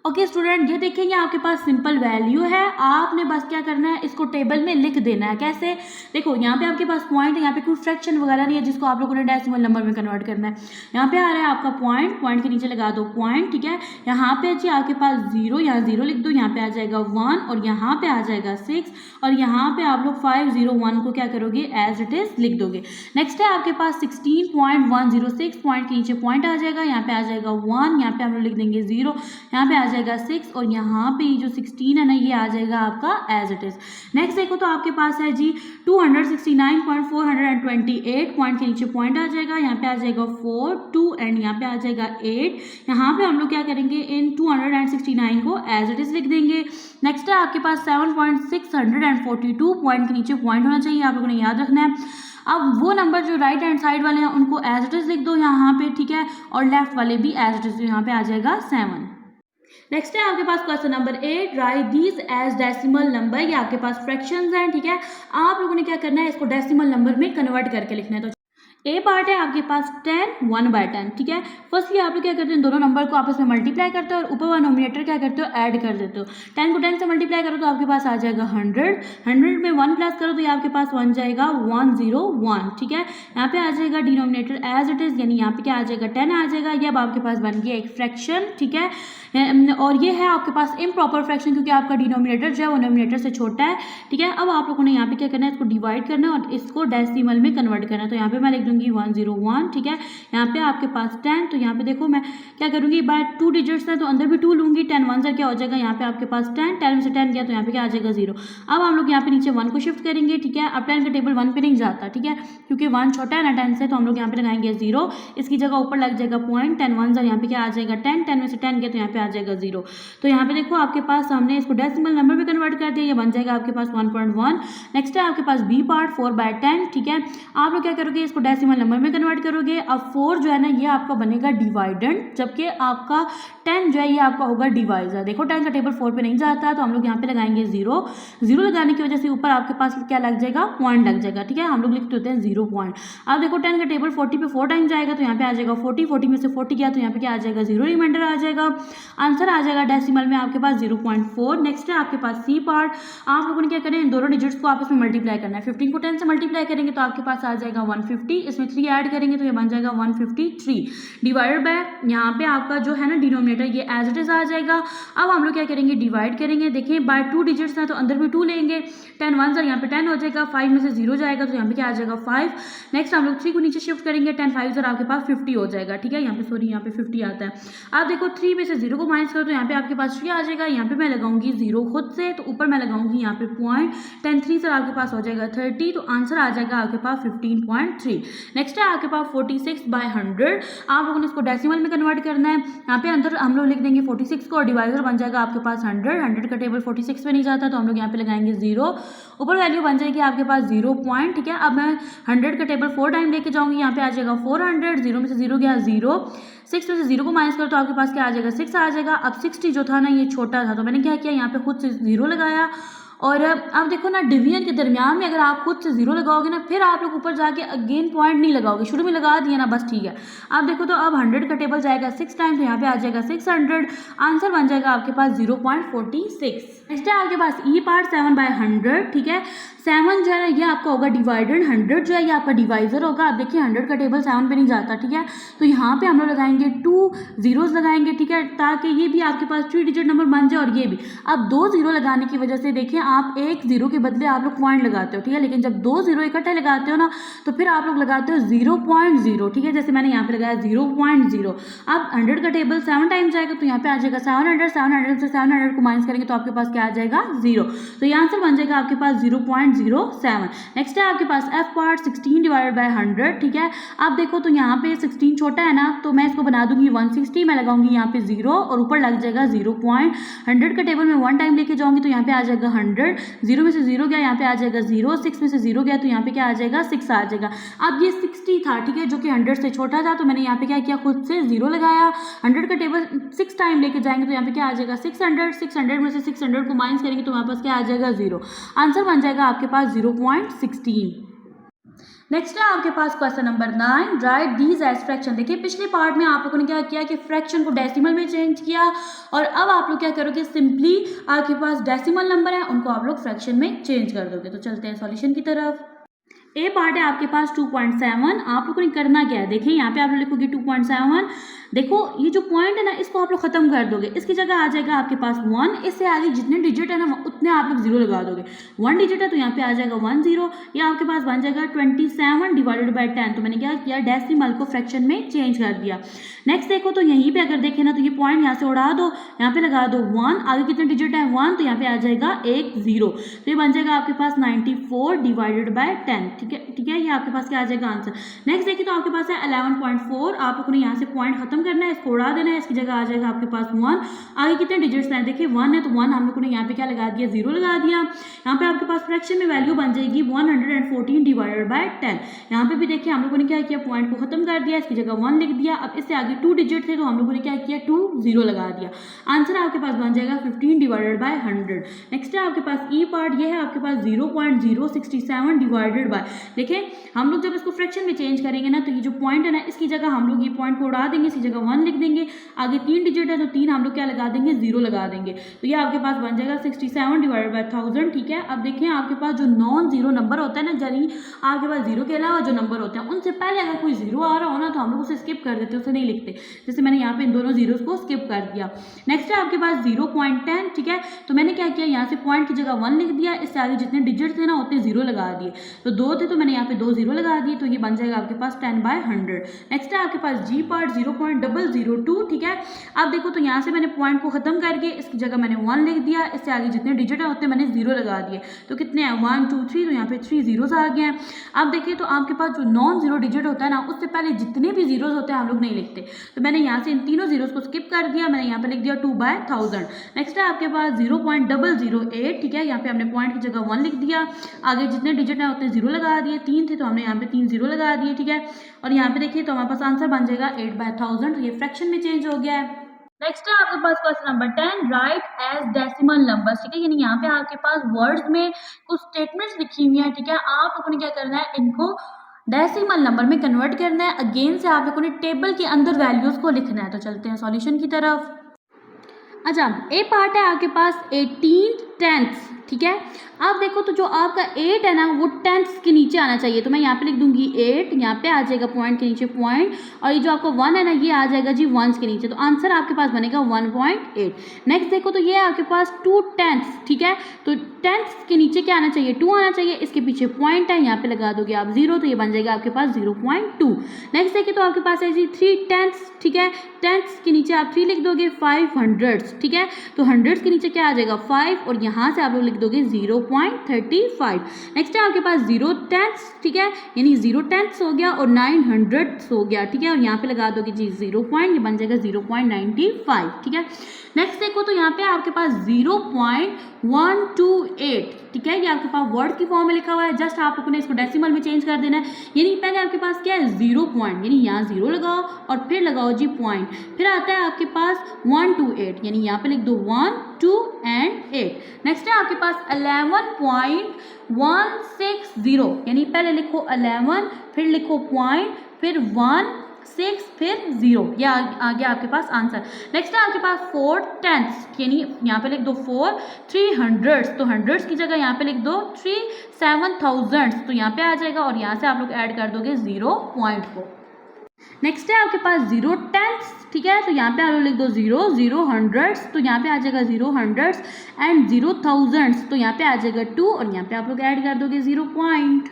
ओके स्टूडेंट, ये देखेंगे आपके पास सिंपल वैल्यू है, आपने बस क्या करना है, इसको टेबल में लिख देना है। कैसे? देखो यहाँ पे आपके पास पॉइंट है, यहाँ पे कोई फ्रैक्शन वगैरह नहीं है जिसको आप लोगों ने डेसिमल नंबर में कन्वर्ट करना है। यहाँ पे आ रहा है आपका पॉइंट, पॉइंट के नीचे लगा दो पॉइंट, ठीक है। यहाँ पे जी आपके पास 0, यहाँ 0 लिख दो, यहाँ पे आ जाएगा 1 और यहाँ पे आ जाएगा 6 और यहाँ पे आप लोग 501 को क्या करोगे, एज इट इज लिख दोगे। नेक्स्ट है आपके पास 16.106, पॉइंट के नीचे पॉइंट आ जाएगा, यहाँ पे आ जाएगा 1, यहाँ पे हम लोग लिख देंगे 0, यहाँ पे आ जाएगा 6 और यहाँ पे जो 16 है ना ये आ जाएगा आपका एज इट इज। नेक्स्ट देखो तो आपके पास है जी 269.428, पॉइंट के नीचे पॉइंट आ जाएगा, यहाँ पे आ जाएगा 4, 2 एंड यहाँ पे आ जाएगा 8। यहाँ पे हम लोग क्या करेंगे, इन 269 को एज इट इज लिख देंगे। नेक्स्ट है आपके पास 7.642, पॉइंट के नीचे पॉइंट होना चाहिए, आप लोगों ने याद रखना है। अब वो नंबर जो राइट हैंड साइड वाले हैं उनको एज इट इज लिख दो यहाँ पे, ठीक है, और लेफ्ट वाले भी एज इट इज, यहाँ पे आ जाएगा 7। नेक्स्ट है आपके पास question number 8, write these as decimal number. ये आपके पास फ्रैक्शंस हैं, ठीक है। आप लोगों ने क्या करना है, इसको डेसिमल नंबर में कन्वर्ट करके लिखना है। तो ए पार्ट है आपके पास 10, 1/10, ठीक है। फर्स्टली आप लोग क्या करते हैं, दोनों नंबर को आपस में मल्टीप्लाई करते हो और ऊपर वाला नोमिनेटर क्या करते हो, ऐड कर देते हो। 10 को 10 से मल्टीप्लाई करो तो आपके पास आ जाएगा 100, 100 में 1 प्लस करो तो ये आपके पास 1 जाएगा, 101, ठीक है। यहाँ पे आ जाएगा डिनोमिनेटर एज इट इज, यानी यहाँ पे क्या आ जाएगा, 10 आ जाएगा। ये अब आपके पास बन गया एक फ्रैक्शन, ठीक है। और ये है आपके पास इम्प्रॉपर फ्रैक्शन, क्योंकि आपका डिनोमिनेटर जो है वो नोमिनेटर से छोटा है, ठीक है। अब आप लोगों ने यहाँ पे क्या करना है, इसको डिवाइड करना है और इसको डेसिमल में कन्वर्ट करना है। तो यहाँ पे मैं लिख दूंगी 101, ठीक है। यहाँ पे आपके पास 10, तो यहाँ पे देखो मैं क्या करूँगी, बाय 2 डिजिट्स है तो अंदर भी 2 लूँगी, 10 1 से क्या हो जाएगा, यहाँ पे आपके पास 10, 10 में से 10 गया तो यहाँ पे क्या आ जाएगा 0। अब हम लोग यहाँ पे नीचे 1 को शिफ्ट करेंगे, ठीक है। अब 10 का टेबल 1 पे नहीं जाता, ठीक है, क्योंकि 1 छोटा है ना 10 से, तो हम लोग यहाँ पे लगाएंगे 0, इसकी जगह ऊपर लग जाएगा पॉइंट, 10 1 यहाँ पे क्या आ जाएगा 10, 10 में से 10 गया तो यहाँ पे आ जाएगा 0। तो यहाँ पे देखो आपके पास हमने इसको डेसिमल नंबर में कन्वर्ट कर दिया, ये बन जाएगा आपके पास 1.1। नेक्स्ट है आपके पास बी पार्ट 4/10, ठीक है। आप लोग क्या करोगे, इसको डेसिमल नंबर में कन्वर्ट करोगे। अब 4 जो है ना ये आपका बनेगा डिवाइडेंड, जबकि आपका 10 जो है ये आपका होगा डिवाइजर। देखो 10 का टेबल 4 पे नहीं जाता, तो हम लोग यहाँ पे लगाएंगे 0, 0 लगाने की वजह से ऊपर आपके पास क्या लग जाएगा, पॉइंट लग जाएगा, ठीक है। हम लोग लिखते होते हैं 0 पॉइंट। अब देखो 10 का टेबल 40 पे 4 टाइम जाएगा तो यहाँ पे आ जाएगा 40, 40 में से 40 गया तो यहाँ पे क्या आ जाएगा 0, रिमाइंडर आ जाएगा। आंसर आ जाएगा डेसिमल में आपके पास 0.4। नेक्स्ट है आपके पास सी पार्ट, आप लोगों ने क्या करें, इन दोनों डिजिट्स को आपस में मल्टीप्लाई करना है। 15 को 10 से मल्टीप्लाई करेंगे तो आपके पास आ जाएगा 150, इसमें 3 ऐड करेंगे तो ये बन जाएगा 153 डिवाइडेड बाय यहाँ पे आपका जो है ना डिनोमिनेटर ये एज इट इज आ जाएगा। अब हम लोग क्या करेंगे, डिवाइड करेंगे। देखिए बाय 2 डिजिट्स हैं तो अंदर भी 2 लेंगे, 10 1 सर यहाँ पे 10 हो जाएगा, 5 में से 0 जाएगा तो यहाँ पे क्या आ जाएगा 5। नेक्स्ट हम लोग 3 को नीचे शिफ्ट करेंगे, 10 5 सर आपके पास 50 हो जाएगा, ठीक है। यहाँ पे सॉरी यहाँ पे 50 आता है। आप देखो 3 में से 0 को माइनस करो तो यहाँ पे आपके पास 3 आ जाएगा, यहाँ पे मैं लगाऊंगी 0 खुद से, तो ऊपर मैं लगाऊंगी यहाँ पे पॉइंट, 10 3 सर आपके पास हो जाएगा 30, तो आंसर आ जाएगा आपके पास 15.3। नेक्स्ट है आपके पास 46/100, आप लोगों ने इसको डेसिमल में कन्वर्ट करना है। यहाँ पे अंदर हम लोग लिख देंगे 46 को और डिवाइजर बन जाएगा आपके पास 100, 100 का टेबल 46 पे नहीं जाता तो हम लोग यहाँ पे लगाएंगे 0, ऊपर वैल्यू बन जाएगी आपके पास 0 पॉइंट, ठीक है। अब मैं 100 का टेबल 4 टाइम लेके जाऊंगी, यहाँ पे आ जाएगा 400, 0 में से 0 गया 0, 6 में से 0 को माइनस करो तो आपके पास क्या आ जाएगा 6 आ जाएगा। अब 60 जो था ना ये छोटा था तो मैंने क्या किया, यहाँ पे खुद से 0 लगाया। और अब देखो ना डिवीजन के दरमियान में अगर आप खुद से 0 लगाओगे ना, फिर आप लोग ऊपर जाके अगेन पॉइंट नहीं लगाओगे, शुरू में लगा दिया ना बस, ठीक है। आप देखो तो अब 100 का टेबल जाएगा 6 टाइम तो यहाँ पे आ जाएगा 600, आंसर बन जाएगा आपके पास 0.46। नेक्स्ट है आपके पास ई पार्ट 7/100, ठीक है। 7 जो है ना ये आपका होगा डिवाइडेड, 100 जो है ये आपका डिवाइजर होगा। आप देखिए 100 का टेबल 7 पे नहीं जाता, ठीक है। तो यहाँ पे हम लोग लगाएंगे 2 zeros लगाएंगे, ठीक है, ताकि ये भी आपके पास 3 डिजिट नंबर बन जाए और ये भी। अब 2 0 लगाने की वजह से देखिए आप एक 0 के बदले आप लोग पॉइंट लगाते हो, ठीक है, लेकिन जब 2 0 इकट्ठे लगाते हो ना तो फिर आप लोग लगाते हो 0.0, ठीक है, जैसे मैंने यहाँ पे लगाया 0.0। अब 100 का टेबल 7 टाइम जाएगा तो यहाँ पे आ जाएगा 700, 700 से 700 को माइनस करेंगे तो आपके पास क्या आ जाएगा 0, तो ये आंसर बन जाएगा आपके पास 0.07। नेक्स्ट है आपके पास एफ पार्ट 16/100, ठीक है। आप देखो तो यहाँ पे 16 छोटा है ना, तो मैं इसको बना दूंगी 160, मैं लगाऊंगी यहाँ पे 0 और ऊपर लग जाएगा 0 पॉइंट। 100 का टेबल में 1 टाइम लेके जाऊंगी तो यहाँ पे आ जाएगा 100, 0 में से 0 गया यहाँ पे आ जाएगा 0, 6 में से 0 गया तो यहाँ पे क्या आ जाएगा 6 आ जाएगा। अब ये 60 था, ठीक है, जो कि 100 से छोटा था, तो मैंने यहाँ पे क्या किया, खुद से 0 लगाया। 100 का टेबल 6 टाइम लेके जाएंगे तो यहाँ पे क्या आ जाएगा 600, 600 में से 600 को माइनस करेंगे तो हमारे पास क्या आ जाएगा 0, आंसर बन जाएगा आपके पास 0.16। नेक्स्ट है आपके पास question number 9, write these as fraction. देखिए पिछले पार्ट में आप लोगों ने क्या किया कि फ्रैक्शन को डेसिमल में चेंज किया, और अब आप लोग क्या करोगे, सिंपली आपके पास डेसिमल नंबर है उनको आप लोग फ्रैक्शन में चेंज कर दोगे। तो चलते हैं सॉल्यूशन की तरफ। ए पार्ट है आपके पास 2.7, आप लोगों ने करना क्या है, देखिए यहाँ पे आप लोग लिखोगे 2.7, देखो ये जो पॉइंट है ना इसको आप लोग खत्म कर दोगे, इसकी जगह आ जाएगा आपके पास 1, इससे आगे जितने डिजिट है ना उतने आप लोग जीरो लगा दोगे। 1 डिजिट है तो यहाँ पे आ जाएगा 1 0, ये आपके पास बन जाएगा 27 डिवाइडेड बाई 10। तो मैंने क्या किया, डेसिमल को फ्रैक्शन में चेंज कर दिया। नेक्स्ट देखो तो यहीं पे अगर देखें ना तो ये पॉइंट यहाँ से उड़ा दो, यहाँ पे लगा दो 1, आगे कितने डिजिट है 1, तो यहाँ पे आ जाएगा 1 0, तो ये बन जाएगा आपके पास 94 डिवाइडेड बाय 10। ठीक है, ये आपके पास क्या आ जाएगा आंसर। नेक्स्ट देखिए तो आपके पास है 11.4, आप लोगों ने यहाँ से पॉइंट खत्म करना है, इसको उड़ा देना है, इसकी जगह आ जाएगा आपके पास 1, आगे कितने डिजिट्स हैं, देखिए 1 है तो 1 हम लोगों ने यहाँ पे क्या लगा दिया, 0 लगा दिया। यहाँ पे आपके पास फ्रैक्शन में वैल्यू बन जाएगी 114 डिवाइडेड बाय 10। यहाँ पे भी देखिए हम लोगों ने क्या किया, पॉइंट को खत्म कर दिया, इसकी जगह 1 लिख दिया। अब इससे आगे 2 डिजिट थे तो हम लोगों ने क्या किया, 2 0 लगा दिया। आंसर आपके पास बन जाएगा 15 डिवाइडेड बाय 100। नेक्स्ट है आपके पास ई पार्ट, ये है आपके पास 0.067 डिवाइडेड बाय, देखिए हम लोग जब इसको फ्रैक्शन में चेंज करेंगे ना तो ये जो पॉइंट है ना इसकी जगह हम लोग ये पॉइंट को उड़ा देंगे, इसकी जगह 1 लिख देंगे, आगे 3 डिजिट है तो 3 हम लोग क्या लगा देंगे, 0 लगा देंगे। तो ये आपके पास बन जाएगा 67 डिवाइडेड बाय 1000। ठीक है, अब देखिए आपके पास जो नॉन जीरो नंबर होता है ना, यानी आपके पास जीरो के अलावा जो नंबर होते हैं उनसे पहले अगर कोई जीरो आ रहा हो ना तो हम लोग उसे स्किप कर देते हैं, उसे नहीं लिखते। जैसे मैंने यहाँ पे इन दोनों जीरोस को स्किप कर दिया। नेक्स्ट है आपके पास 0.10। ठीक है, तो मैंने क्या किया, यहाँ से पॉइंट की जगह 1 लिख दिया, इससे आगे जितने डिजिट थे ना उतने 0 लगा दिए। तो 2 थे तो मैंने यहाँ पे 2 0 लगा दिए, तो ये बन जाएगा आपके पास 10/100। नेक्स्ट है आपके पास जी पार्ट 0.002। ठीक है, अब देखो तो यहाँ से मैंने पॉइंट को खत्म करके इसकी जगह मैंने 1 लिख दिया, इससे आगे जितने डिजिट है उतने मैंने 0 लगा दिए। तो कितने हैं 1 2 3, तो यहाँ पे 3 जीरोस आ गए हैं। अब देखिए तो आपके पास जो नॉन जीरो डिजिट होता है ना उससे पहले जितने भी जीरोस होते हैं हम लोग नहीं लिखते, तो मैंने यहाँ से इन तीनों जीरोस को स्किप कर दिया, मैंने यहाँ पे लिख दिया 2/1000। नेक्स्ट है आपके पास 0.008। ठीक है, यहाँ पे हमने पॉइंट की जगह 1 लिख दिया, आगे जितने डिजिट है उतने 0 लगा दिए, 3 थे तो हमने यहाँ पे 3 0 लगा दिए। ठीक है, और यहाँ पे देखिए तो हमारे पास आंसर बन जाएगा 8/1000, तो ये फ्रैक्शन में चेंज हो गया है। नेक्स्ट है आपके पास question number 10, write as decimal numbers. ठीक है, यानी यहाँ पे आपके पास वर्ड्स में कुछ स्टेटमेंट्स लिखी हुई हैं। ठीक है, आप लोगों ने क्या करना है, इनको डेसिमल नंबर में कन्वर्ट करना है। अगेन से आप लोगों ने टेबल के अंदर वैल्यूज को लिखना है। तो चलते हैं सॉल्यूशन की तरफ। अच्छा, ए पार्ट है आपके पास 18 टेंथ्स। ठीक है, अब देखो तो जो आपका 8 है ना वो टेंथ्स के नीचे आना चाहिए, तो मैं यहाँ पे लिख दूंगी 8, यहाँ पे आ जाएगा पॉइंट के नीचे पॉइंट, और ये जो आपका 1 है ना ये आ जाएगा जी वंस के नीचे, तो आंसर आपके पास बनेगा 1.8। नेक्स्ट देखो तो ये है आपके पास 2 टेंथ्स। ठीक है, तो टेंथ्स के नीचे क्या आना चाहिए, 2 आना चाहिए, इसके पीछे पॉइंट है, यहाँ पे लगा दोगे आप 0, तो ये बन जाएगा आपके पास 0.2। नेक्स्ट देखिए तो आपके पास है जी 3 टेंथ्स। ठीक है, टेंथ्स के नीचे आप 3 लिख दोगे, 5 हंड्रेड्स। ठीक है, तो हंड्रेड्स के नीचे क्या आ जाएगा 5, और यहाँ से आप लोग लिख दोगे 0.35। नेक्स्ट है आपके पास 0 टेंथ्स। ठीक है, यानी 0 टेंथ्स हो गया और 9 हंड्रेड्स हो गया। ठीक है, और यहाँ पे लगा दोगे जी 0 पॉइंट, ये बन जाएगा 0.95। ठीक है, नेक्स्ट देखो तो यहाँ पे आपके पास 0.128। ठीक है, ये आपके पास वर्ड की फॉर्म में लिखा हुआ है, जस्ट आप लोगों ने इसको डेसिमल में चेंज कर देना है। यानी पहले आपके पास क्या है 0 पॉइंट, यानी यहाँ 0 लगाओ और फिर लगाओ जी पॉइंट, फिर आता है आपके पास 1 to 8, यानी यहाँ पे लिख दो 1 2 and 8। नेक्स्ट है आपके पास 11.160, यानी पहले लिखो 11, फिर लिखो पॉइंट, फिर 1 6, फिर 0, यह आ गया आपके पास आंसर। नेक्स्ट है आपके पास 4 टेंथ्स, यानी यहाँ पे लिख दो 4, 3 हंड्रेड्स, तो हंड्रेड्स की जगह यहाँ पे लिख दो 3 7,000, तो यहाँ पे आ जाएगा, और यहाँ से आप लोग ऐड कर दोगे 0 पॉइंट को। नेक्स्ट है आपके पास 0 टेंथ्स। ठीक है, तो यहाँ पे आप लोग लिख दो 0 हंड्रेड्स, तो यहाँ पे आ जाएगा 0 हंड्रेड्स, एंड 0 थाउजेंड्स, तो यहाँ पे आ जाएगा 2, और यहाँ पे आप लोग ऐड कर दोगे 0 पॉइंट।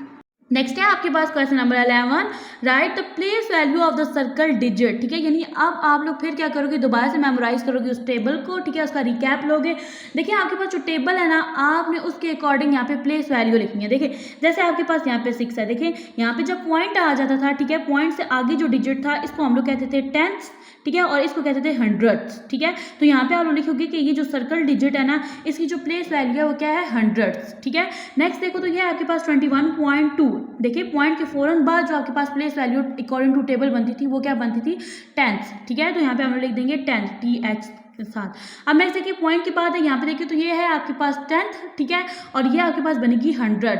नेक्स्ट है आपके पास question number 11, write the place value of the circle digit. ठीक है, यानी अब आप लोग फिर क्या करोगे, दोबारा से मेमोराइज करोगे उस टेबल को। ठीक है, उसका रिकैप लोगे। देखिए आपके पास जो टेबल है ना, आपने उसके अकॉर्डिंग यहाँ पे प्लेस वैल्यू लिखनी है। देखिए जैसे आपके पास यहाँ पे 6 है, देखिए यहाँ पे जब पॉइंट आ जाता था, ठीक है, पॉइंट से आगे जो डिजिट था इसको हम लोग कहते थे टेंथ्स। ठीक है, और इसको कहते थे हंड्रेड्स। ठीक है, तो यहाँ पे आप लोग लिखोगे कि ये जो सर्कल डिजिट है ना इसकी जो प्लेस वैल्यू है वो क्या है, हंड्रेड्स। ठीक है, नेक्स्ट देखो तो ये आपके पास 21.2, देखिए पॉइंट के फौरन बाद जो आपके पास place value according to table बनती थी वो क्या बनती थी, टेंथ। ठीक है, तो यहाँ पे हम लोग लिख देंगे 10 TH के साथ। अब नेक्स्ट देखिए पॉइंट के बाद है, यहाँ पे देखिए तो ये है आपके पास 10th। ठीक है, और ये आपके पास बनेगी 100।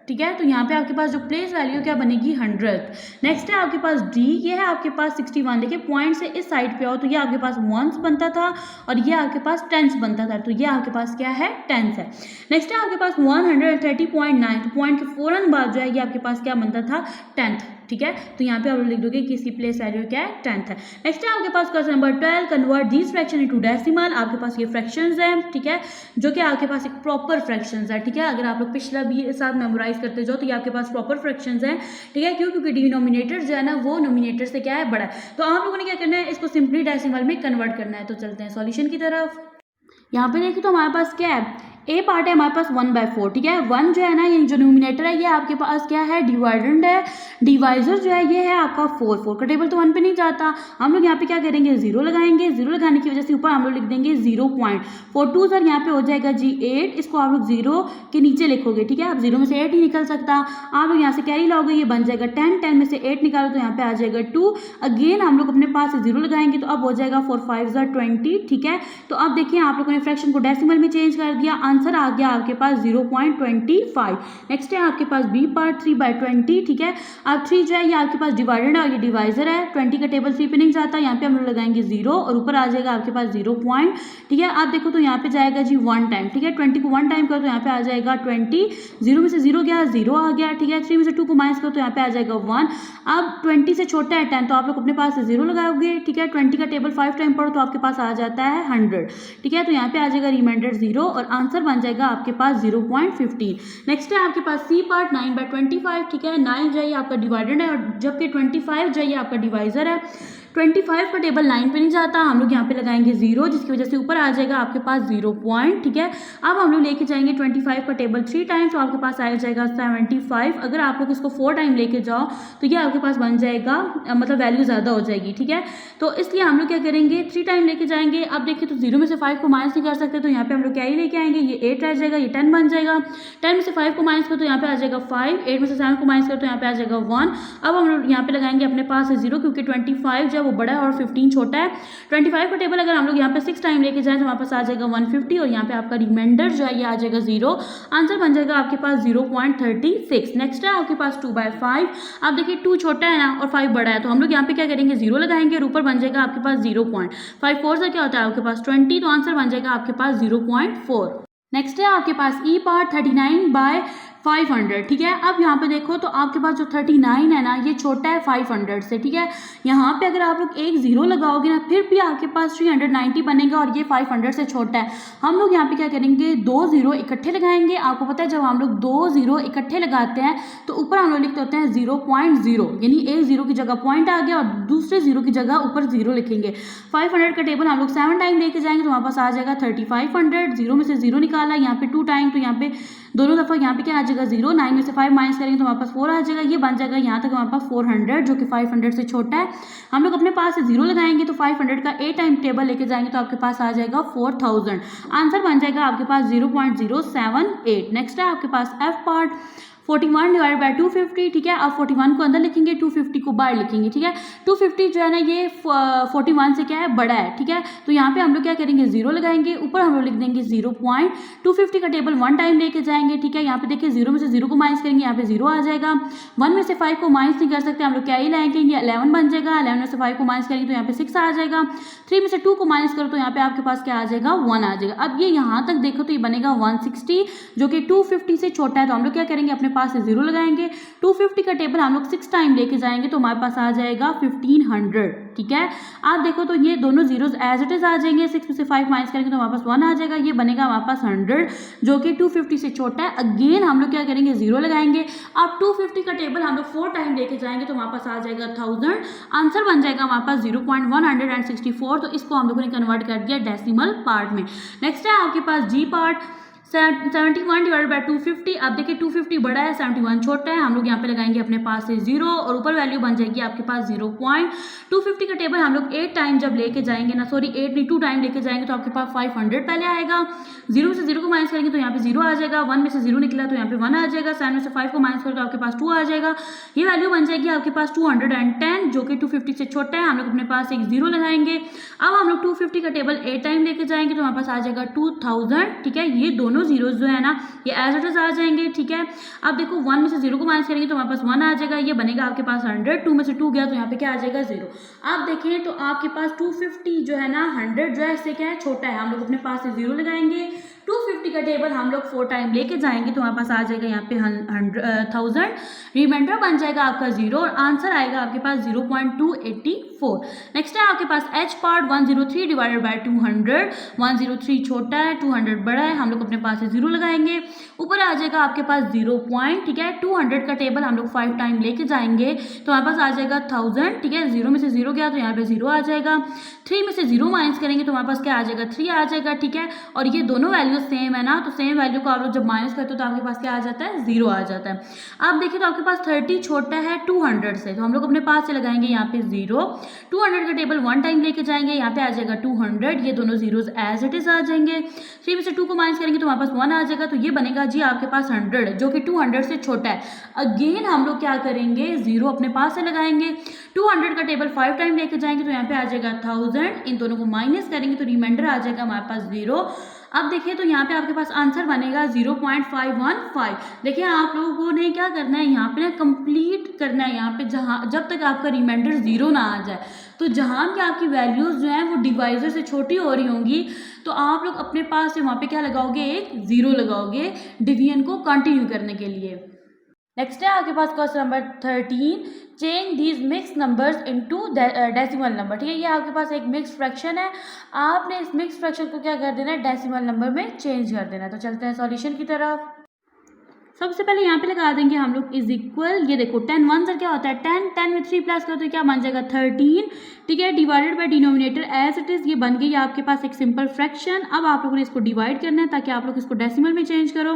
ठीक है। तो यहाँ पे आपके पास जो प्लेस वैल्यू क्या बनेगी 100। नेक्स्ट है आपके पास डी, ये है आपके पास 61। देखिए पॉइंट से इस साइड पे आओ तो ये आपके पास वंस बनता था और ये आपके पास टेंस बनता था, तो ये आपके पास क्या है, टेंस है। नेक्स्ट है आपके पास 130.9, तो पॉइंट के फौरन बाद जो है ये आपके पास क्या बनता था, टेंथ, ठीक है। तो यहाँ पे आप लिख दोगे कि इसकी प्लेस वैल्यू क्या है, टेंथ है। नेक्स्ट है आपके पास question number 12, convert these fraction into decimal. आपके पास ये फ्रैक्शंस हैं, ठीक है, जो कि आपके पास एक प्रॉपर फ्रैक्शंस है, ठीक है। अगर आप लोग पिछला भी साथ मेमोराइज करते जाओ तो ये आपके पास प्रॉपर फ्रैक्शंस हैं, ठीक है। क्यों? क्योंकि डिनोमिनेटर जो है ना वो नोमिनेटर से क्या है, बड़ा है। तो आप लोगों ने क्या करना है, इसको सिंपली डेसिमल में कन्वर्ट करना है। तो चलते हैं सॉल्यूशन की तरफ। यहाँ पे देखिए तो हमारे पास क्या है, ए पार्ट है हमारे पास 1/4, ठीक है। 1 जो है ना ये जो न्यूमिनेटर है ये आपके पास क्या है, डिवाइडेंड है। डिवाइजर जो है ये है आपका 4। 4 का टेबल तो 1 पे नहीं जाता, हम लोग यहाँ पे क्या करेंगे, 0 लगाएंगे। 0 लगाने की वजह से ऊपर हम लोग लिख देंगे 0.42 सर, यहाँ पे हो जाएगा जी 8। इसको आप लोग 0 के नीचे लिखोगे, ठीक है। अब 0 में से 8 ही निकल सकता, आप लोग यहाँ से कैरी लाओगे, ये बन जाएगा 10। 10 में से 8 निकालो तो यहाँ पे आ जाएगा 2। अगेन हम लोग अपने पास 0 लगाएंगे तो अब हो जाएगा 4 5 20, ठीक है। तो अब देखिए आप लोगों ने फ्रैक्शन को डेसिमल में चेंज कर दिया, आंसर आ गया आपके पास 0.25। नेक्स्ट है आपके पास बी पार्ट 3/20, ठीक है। अब 3 जो है ये आपके पास डिवाइडेड है और ये डिवाइजर है। 20 का टेबल 3 पे नहीं जाता, यहाँ पे हम लोग लगाएंगे 0 और ऊपर आ जाएगा आपके पास 0 पॉइंट, ठीक है। आप देखो तो यहाँ पे जाएगा जी 1 टाइम, ठीक है। 20 को 1 टाइम करो तो यहाँ पे आ जाएगा 20। 0 में से 0 गया, 0 आ गया, ठीक है। 3 में से 2 को माइनस करो तो यहाँ पे आ जाएगा 1। अब 20 से छोटा है 10, तो आप लोग अपने पास 0 लगाओगे, ठीक है। 20 का टेबल 5 टाइम पढ़ो तो आपके पास आ जाता है 100, ठीक है। तो यहाँ पे आ जाएगा रिमाइंडर 0 और आंसर बन जाएगा आपके पास 0.15। नेक्स्ट है आपके पास सी पार्ट 9/25, ठीक है। 9 जो है आपका डिवाइडेड है और जबकि 25 जो है आपका डिवाइजर है। 25 का टेबल 9 पे नहीं जाता, हम लोग यहाँ पे लगाएंगे 0, जिसकी वजह से ऊपर आ जाएगा आपके पास 0 पॉइंट, ठीक है। अब हम लोग लेके जाएंगे 25 का टेबल 3 टाइम्स, तो आपके पास आ जाएगा 75। अगर आप लोग इसको 4 टाइम लेके जाओ तो ये आपके पास बन जाएगा, मतलब वैल्यू ज़्यादा हो जाएगी, ठीक है। तो इसलिए हम लोग क्या करेंगे, 3 टाइम लेके जाएंगे। अब देखिए तो 0 में से 5 को माइनस नहीं कर सकते, तो यहाँ पे हम लोग क्या ही लेके आएंगे, ये 8 रह जाएगा, ये 10 बन जाएगा। 10 में से 5 को माइनस करो तो यहाँ पे आ जाएगा 5। 8 में से 7 को माइनस करो तो यहाँ पे आ जाएगा 1। अब हम लोग यहाँ पे लगाएंगे अपने पास 0, क्योंकि 25 जो है वो बड़ा है और 15 छोटा है। 25 का टेबल अगर हम लोग यहाँ पे 6 टाइम लेके जाएं तो हमारे पास आ जाएगा 150 और यहाँ पे आपका रिमाइंडर जो है ये आ जाएगा 0। आंसर बन जाएगा आपके पास 0.36। नेक्स्ट है आपके पास 2/5। आप देखिए 2 छोटा है ना और 5 बड़ा है, तो हम लोग यहाँ पे क्या करेंगे, 0 लगाएंगे और ऊपर बन जाएगा आपके पास 0.54 से क्या होता है आपके पास 20, तो आंसर बन जाएगा आपके पास 0.4। नेक्स्ट है आपके पास ई पार्ट 39/500, ठीक है। अब यहाँ पे देखो तो आपके पास जो 39 है ना ये छोटा है 500 से, ठीक है। यहाँ पे अगर आप लोग एक 0 लगाओगे ना फिर भी आपके पास 390 बनेगा और ये 500 से छोटा है। हम लोग यहाँ पे क्या करेंगे, 2 0 इकट्ठे लगाएंगे। आपको पता है जब हम लोग 2 0 इकट्ठे लगाते हैं तो ऊपर हम लोग लिखते होते हैं 0.0, यानी एक 0 की जगह पॉइंट आ गया और दूसरे 0 की जगह ऊपर 0 लिखेंगे। 500 का टेबल हम लोग 7 टाइम लेके जाएंगे तो हमारे पास आ जाएगा 3500। 0 में से 0 निकाला, यहाँ पे 2 टाइम, तो यहाँ पे दोनों दफा यहाँ पे क्या आ जाएगा 0। 9 में से 5 माइनस करेंगे तो हमारे पास 4 आ जाएगा, ये बन जाएगा यहाँ तक हमारे पास 400, जो कि 500 से छोटा है। हम लोग अपने पास 0 लगाएंगे तो 500 का 8 टाइम टेबल लेके जाएंगे तो आपके पास आ जाएगा 4000। आंसर बन जाएगा आपके पास 0.078। नेक्स्ट है आपके पास एफ पार्ट 41/250, ठीक है। अब 41 को अंदर लिखेंगे, 250 को बाहर लिखेंगे, ठीक है। 250 जो है ना ये 41 से क्या है, बड़ा है, ठीक है। तो यहाँ पे हम लोग क्या करेंगे, 0 लगाएंगे, ऊपर हम लोग लिख देंगे 0.250 का टेबल 1 टाइम लेके जाएंगे, ठीक है। यहाँ पे देखिए 0 में से 0 को माइनस करेंगे, यहाँ पे 0 आ जाएगा। 1 में से 5 को माइनस नहीं कर सकते, हम लोग क्या ही लाएंगे, ये 11 बन जाएगा। 11 में से 5 को माइनस करेंगे तो यहाँ पे 6 आ जाएगा। 3 में से 2 को माइनस करो तो यहाँ पे आपके पास क्या आ जाएगा, 1 आ जाएगा। अब ये यहाँ तक देखो तो ये बनेगा 160, जो कि 250 से छोटा है। तो हम लोग क्या करेंगे, अपने पास 0 लगाएंगे। 250 का टेबल हम लोग 6 टाइम लेके जाएंगे तो हमारे पास आ जाएगा 1500, ठीक है। आप देखो तो ये दोनों जीरोस एज इट इज आ जाएंगे। 6 में से 5 माइनस करेंगे तो हमारे पास 1 आ जाएगा, ये बनेगा हमारे पास 100, जो कि 250 से छोटा है। अगेन हम लोग क्या करेंगे, 0 लगाएंगे। अब 250 का टेबल हम लोग 4 टाइम लेके जाएंगे तो हमारे पास आ जाएगा 1000। आंसर बन जाएगा हमारे पास 0.164। तो इसको हम लोगों ने कन्वर्ट कर दिया डेसिमल पार्ट में। नेक्स्ट है आपके पास जी पार्ट 71/250। अब देखिए 250 बड़ा है, 71 छोटा है। हम लोग यहाँ पे लगाएंगे अपने पास से 0 और ऊपर वैल्यू बन जाएगी आपके पास 0.250 का टेबल हम लोग 8 टाइम जब लेके जाएंगे ना, सॉरी 8 नहीं 2 टाइम लेके जाएंगे तो आपके पास 500 पहले आएगा। 0 में से 0 को माइनस करेंगे तो यहाँ पे 0 आ जाएगा। 1 में से 0 निकला तो यहाँ पे 1 आ जाएगा। 7 में से 5 को माइनस करें तो आपके पास 2 आ जाएगा। ये वैल्यू बन जाएगी आपके पास 210, जो कि 250 से छोटा है। हम लोग अपने पास एक 0 लगाएंगे। अब हम लोग 250 का टेबल 8 टाइम लेके जाएंगे तो हमारे पास आ जाएगा 2000, ठीक है। ये दोनों दोनों जीरोज जो है ना ये एज इट इज आ जाएंगे, ठीक है। अब देखो 1 में से 0 को माइनस करेंगे तो हमारे पास 1 आ जाएगा, ये बनेगा आपके पास 100, 2 में से 2 गया तो यहाँ पे क्या आ जाएगा 0। आप देखें तो आपके पास 250 जो है ना 100 जो है इससे क्या है छोटा है, हम लोग अपने पास से 0 लगाएंगे, 250 का टेबल हम लोग 4 टाइम लेके जाएंगे तो हमारे पास आ जाएगा यहाँ पे 1000, रिमाइंडर बन जाएगा आपका 0 और आंसर आएगा आपके पास 0.284। नेक्स्ट है आपके पास एच पार्ट 103 डिवाइडेड बाय 200, 103 छोटा है 200 बड़ा है, हम लोग अपने पास से 0 लगाएंगे, ऊपर आ जाएगा आपके पास 0 पॉइंट, ठीक है। 200 का टेबल हम लोग 5 टाइम लेके जाएंगे तो हमारे पास आ जाएगा 1000, ठीक है। 0 में से 0 गया तो यहाँ पे 0 आ जाएगा, 3 में से 0 माइनस करेंगे तो हमारे पास क्या आ जाएगा 3 आ जाएगा, ठीक है। और ये दोनों वैल्यू सेम है ना, तो सेम वैल्यू को आप लोग जब माइनस करते हो तो आपके पास क्या आ जाता है 0 आ जाता है। आप देखिए तो आपके पास 30 छोटा है 200 से, तो हम लोग अपने पास से लगाएंगे यहाँ पे 0, 200 का टेबल 1 टाइम लेके जाएंगे, यहाँ पे आ जाएगा 200, ये दोनों जीरोज एज इट इज आ जाएंगे, 3 में से 2 को माइनस करेंगे तो हमारे पास 1 आ जाएगा, तो ये बनेगा जी आपके पास 100 जो कि 200 से छोटा है। अगेन हम लोग क्या करेंगे 0 अपने पास से लगाएंगे, 200 का टेबल 5 टाइम लेके जाएंगे तो यहाँ पे आ जाएगा 1000, इन दोनों को माइनस करेंगे तो रिमाइंडर आ जाएगा हमारे पास 0। अब देखिए तो यहाँ पे आपके पास आंसर बनेगा 0.515। देखिए आप लोगों ने क्या करना है यहाँ पे ना कंप्लीट करना है, यहाँ पे जहाँ जब तक आपका रिमाइंडर 0 ना आ जाए, तो जहाँ की आपकी वैल्यूज जो हैं वो डिवाइजर से छोटी हो रही होंगी तो आप लोग अपने पास से वहाँ पे क्या लगाओगे एक 0 लगाओगे डिवीजन को कंटिन्यू करने के लिए। नेक्स्ट है आपके पास question number 13, change these mix numbers into decimal number, ठीक है। ये आपके पास एक मिक्स फ्रैक्शन है, आपने इस मिक्स फ्रैक्शन को क्या कर देना है डेसिमल नंबर में चेंज कर देना है। तो चलते हैं सॉल्यूशन की तरफ। सबसे पहले यहाँ पे लगा देंगे हम लोग इज इक्वल, ये देखो 10 1 सर क्या होता है 10, 10 में 3 प्लस करो तो क्या बन जाएगा 13, ठीक है, divided by denominator as it is, ये बन गई आपके पास एक सिंपल फ्रैक्शन। अब आप लोगों ने इसको डिवाइड करना है ताकि आप लोग इसको डेसिमल में चेंज करो,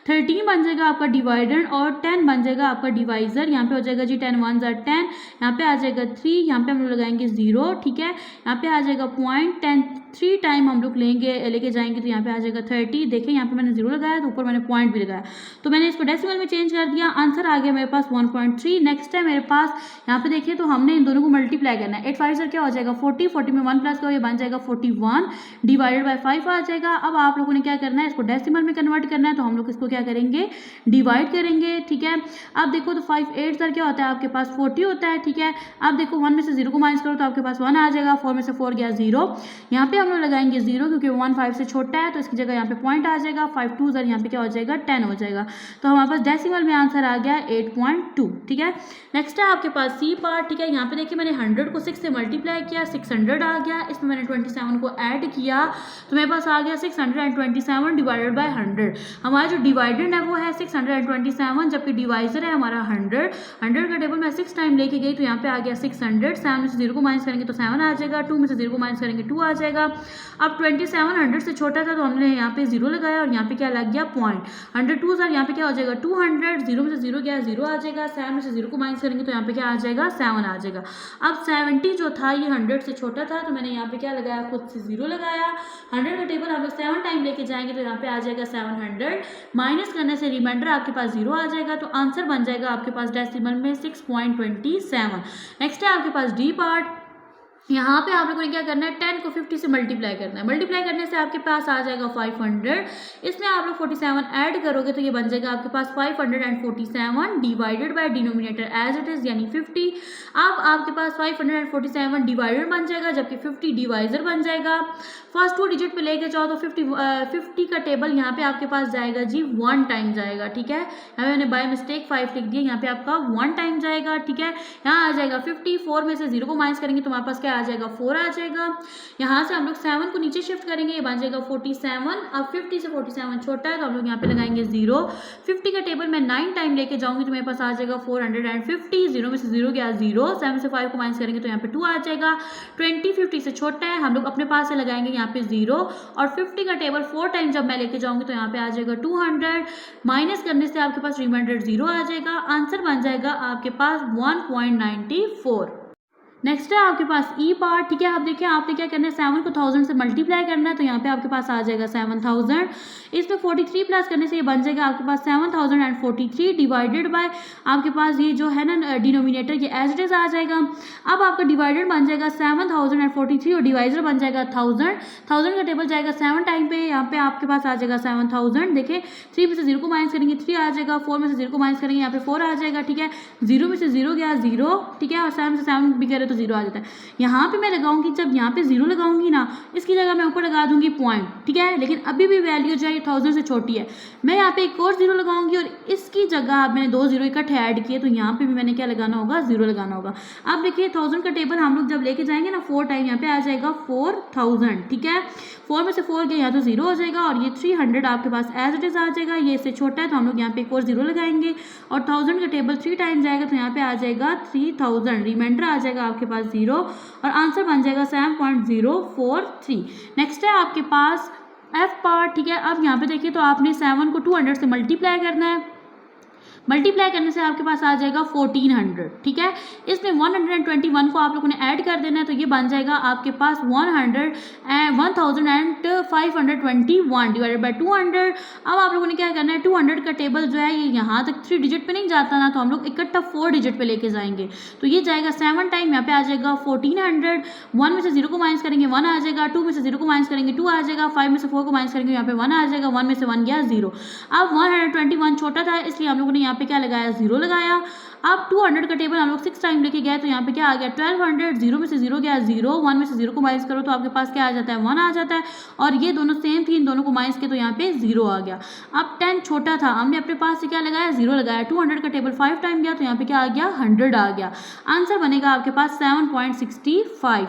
13 बन जाएगा आपका डिवाइडर और 10 बन जाएगा आपका डिवाइजर। यहाँ पे हो जाएगा जी 10 1 10, यहाँ पे आ जाएगा 3, यहाँ पे हम लोग लगाएंगे 0, ठीक है, यहाँ पे आ जाएगा पॉइंट 10 3 टाइम हम लोग लेके जाएंगे तो यहाँ पे आ जाएगा 30। देखिए यहाँ पे मैंने 0 लगाया तो ऊपर मैंने पॉइंट भी लगाया, तो मैंने इसको डेसिमल में चेंज कर दिया, आंसर आ गया मेरे पास 1.3। नेक्स्ट है मेरे पास यहाँ पे देखिए तो हमने इन दोनों को मल्टीप्लाई करना है, 8 5 सर क्या हो जाएगा 40, 40 में 1 प्लस करो ये बन जाएगा 41, डिवाइडेड बाय 5 आ जाएगा। अब आप लोगों ने क्या करना है इसको डेसिमल में कन्वर्ट करना है, तो हम लोग इसको क्या करेंगे डिवाइड करेंगे, ठीक है। अब देखो तो 5 8 सर क्या होता है आपके पास 40 होता है, ठीक है। अब देखो 1 में से 0 को माइनस करो तो आपके पास 1 आ जाएगा, 4 में से 4 गया 0, यहाँ पे हम लोग लगाएंगे 0 क्योंकि 1 5 से छोटा है तो इसकी जगह यहाँ पे पॉइंट आ जाएगा, 5 2 सर यहाँ पे क्या हो जाएगा 10 हो जाएगा, तो हमारे पास डेसिमल में आंसर आ गया 8.2, ठीक है। नेक्स्ट है आपके पास सी पार्ट, ठीक है। यहाँ पे देखिए मैंने 100 को 6 से मल्टीप्लाई किया, 600 आ गया, इसमें मैंने 27 को ऐड किया तो मेरे पास आ गया 627 डिवाइडेड बाय 100। हमारा जो डिवाइडेड है वो है 627 जबकि डिवाइजर है हमारा 100। 100 का टेबल मैं 6 टाइम लेके गई तो यहाँ पे आ गया 600, 7 में से 0 को माइनस करेंगे तो 7 आ जाएगा, 2 में से 0 को माइनस करेंगे 2 आ जाएगा। अब 27 100 से छोटा था तो हमने यहाँ पे 0 लगाया और यहाँ पे क्या लग गया पॉइंट, 102 सर यहाँ पे क्या हो जाएगा 200, 0 में से 0 गया 0 आ जाएगा, 7 में से 0 को माइनस करेंगे तो यहाँ पे क्या आ जाएगा 7 आ जाएगा। अब 70 जो था ये 100 से छोटा था तो मैंने यहाँ पे क्या लगाया खुद से 0 लगाया, 100 का टेबल हम लोग 7 टाइम लेके जाएंगे तो यहाँ पे आ जाएगा 700, माइनस करने से रिमाइंडर आपके पास 0 आ जाएगा, तो आंसर बन जाएगा आपके पास डेसिमल में 6.27। नेक्स्ट है आपके पास डी पार्ट, यहाँ पे आप लोगों ने क्या करना है 10 को 50 से मल्टीप्लाई करना है, मल्टीप्लाई करने से आपके पास आ जाएगा 500, इसमें आप लोग 47 ऐड करोगे तो ये बन जाएगा आपके पास 547 divided by denominator as it is यानी 50। अब आपके पास 547 डिवाइडेड बन जाएगा जबकि 50 डिवाइजर बन जाएगा। फर्स्ट 2 डिजिट पे लेके जाओ तो 50 का टेबल यहाँ पे आपके पास जाएगा जी 1 टाइम जाएगा, ठीक है। यहाँ मैंने बाय मिस्टेक 5 लिख दिया, यहाँ पे आपका 1 टाइम जाएगा, ठीक है। यहाँ आ जाएगा 54 में से 0 को माइनस करेंगे तो हमारे पास क्या आ जाएगा 4 आ जाएगा। यहाँ से हम लोग 7 को नीचे शिफ्ट करेंगे, ये बन जाएगा 47। अब 50 से 47 छोटा है तो हम लोग यहाँ पे लगाएंगे 0। 50 का टेबल मैं 9 टाइम लेके जाऊंगी तो मेरे पास आ जाएगा 450, 0 में से 0 गया 0, 7 से 5 को माइनस करेंगे तो यहाँ पे 2 आ जाएगा। 20 50 से छोटा है, हम लोग अपने पास से लगाएंगे यहाँ पे 0 और 50 का टेबल 4 टाइम जब मैं लेके जाऊंगी तो यहाँ पे आ जाएगा 200, माइनस करने से आपके पास रिमाइंडर 0 आ जाएगा, आंसर बन जाएगा आपके पास 1.94। नेक्स्ट है आपके पास ई पार्ट, ठीक है। आप देखिए आपने क्या करना है, 7 को 1000 से मल्टीप्लाई करना है, तो यहाँ पे आपके पास आ जाएगा 7000। इसमें 43 प्लस करने से ये बन जाएगा आपके पास 7043 डिवाइडेड बाय आपके पास ये जो है ना डिनोमिनेटर ये एज इट इज आ जाएगा। अब आपका डिवाइडेड बन जाएगा 7043 और डिवाइजर बन जाएगा 1000 का टेबल जाएगा 7 टाइम पे, यहाँ पे आपके पास आ जाएगा 7000। देखिए 3 में से 0 को माइनस करेंगे 3 आ जाएगा, 4 में से 0 को माइनस करेंगे यहाँ पे 4 आ जाएगा, ठीक है। 0 में से 0 गया 0, ठीक है, और 7 से 7 भी करें तो 0 आ जाता है। यहाँ पे मैं लगाऊंगी, जब यहाँ पे 0 लगाऊंगी ना, इसकी जगह मैं ऊपर लगा दूंगी पॉइंट, ठीक है। लेकिन अभी भी वैल्यू जो है 1000 से छोटी है, मैं यहाँ पे एक और 0 लगाऊंगी और इसकी जगह अब मैंने 2 0 इकट्ठे ऐड किए, तो यहाँ पे भी मैंने क्या लगाना होगा, 0 लगाना होगा। अब देखिए 1000 का टेबल हम लोग जब लेके जाएंगे ना 4 टाइम, यहाँ पे आ जाएगा 4000, ठीक है। 4 में से 4 गया यहाँ तो 0 हो जाएगा और ये 300 आपके पास एज इट इज आ जाएगा। ये इससे छोटा है तो हम लोग यहाँ पे एक और 0 लगाएंगे और 1000 का टेबल 3 टाइम जाएगा तो यहाँ पे आ जाएगा 3000, रिमाइंडर आ जाएगा आपके पास 0 और आंसर बन जाएगा 7.043। नेक्स्ट है आपके पास एफ पार्ट, ठीक है। अब यहाँ पे देखिए तो आपने 7 को 200 से मल्टीप्लाई करना है, मल्टीप्लाई करने से आपके पास आ जाएगा 1400, ठीक है। इसमें 121 को आप लोगों ने ऐड कर देना है, तो ये बन जाएगा आपके पास 1521 डिवाइडेड बाई 200। अब आप लोगों ने क्या करना है, 200 का टेबल जो है ये यहाँ तक 3 डिजिट पे नहीं जाता ना, तो हम लोग इकट्ठा 4 डिजिट पे लेके जाएंगे, तो ये जाएगा 7 टाइम, यहाँ पे आ जाएगा 1400। 1 में से 0 को माइनस करेंगे 1 आ जाएगा, 2 में से 0 को माइनस करेंगे 2 आ जाएगा, 5 में से 4 को माइनस करेंगे यहाँ पे 1 आ जाएगा, 1 में से 1 गया 0। अब 121 छोटा था इसलिए हम लोगों ने यहाँ पे क्या लगाया, 0 लगाया। अब 200 का टेबल हम लोग 6 टाइम लेके गए, तो यहाँ पे क्या आ गया 1200, 0 में से 0 गया 0, 1 में से 0 को माइनस करो तो आपके पास क्या आ जाता है, 1 आ जाता है, और ये दोनों सेम थी, इन दोनों को माइनस किया तो यहाँ पे 0 आ गया। अब 10 छोटा था, हमने अपने पास से क्या लगाया, 0 लगाया। 200 का टेबल 5 टाइम गया तो यहाँ पे क्या आ गया, 100 आ गया। आंसर बनेगा आपके पास 7.65।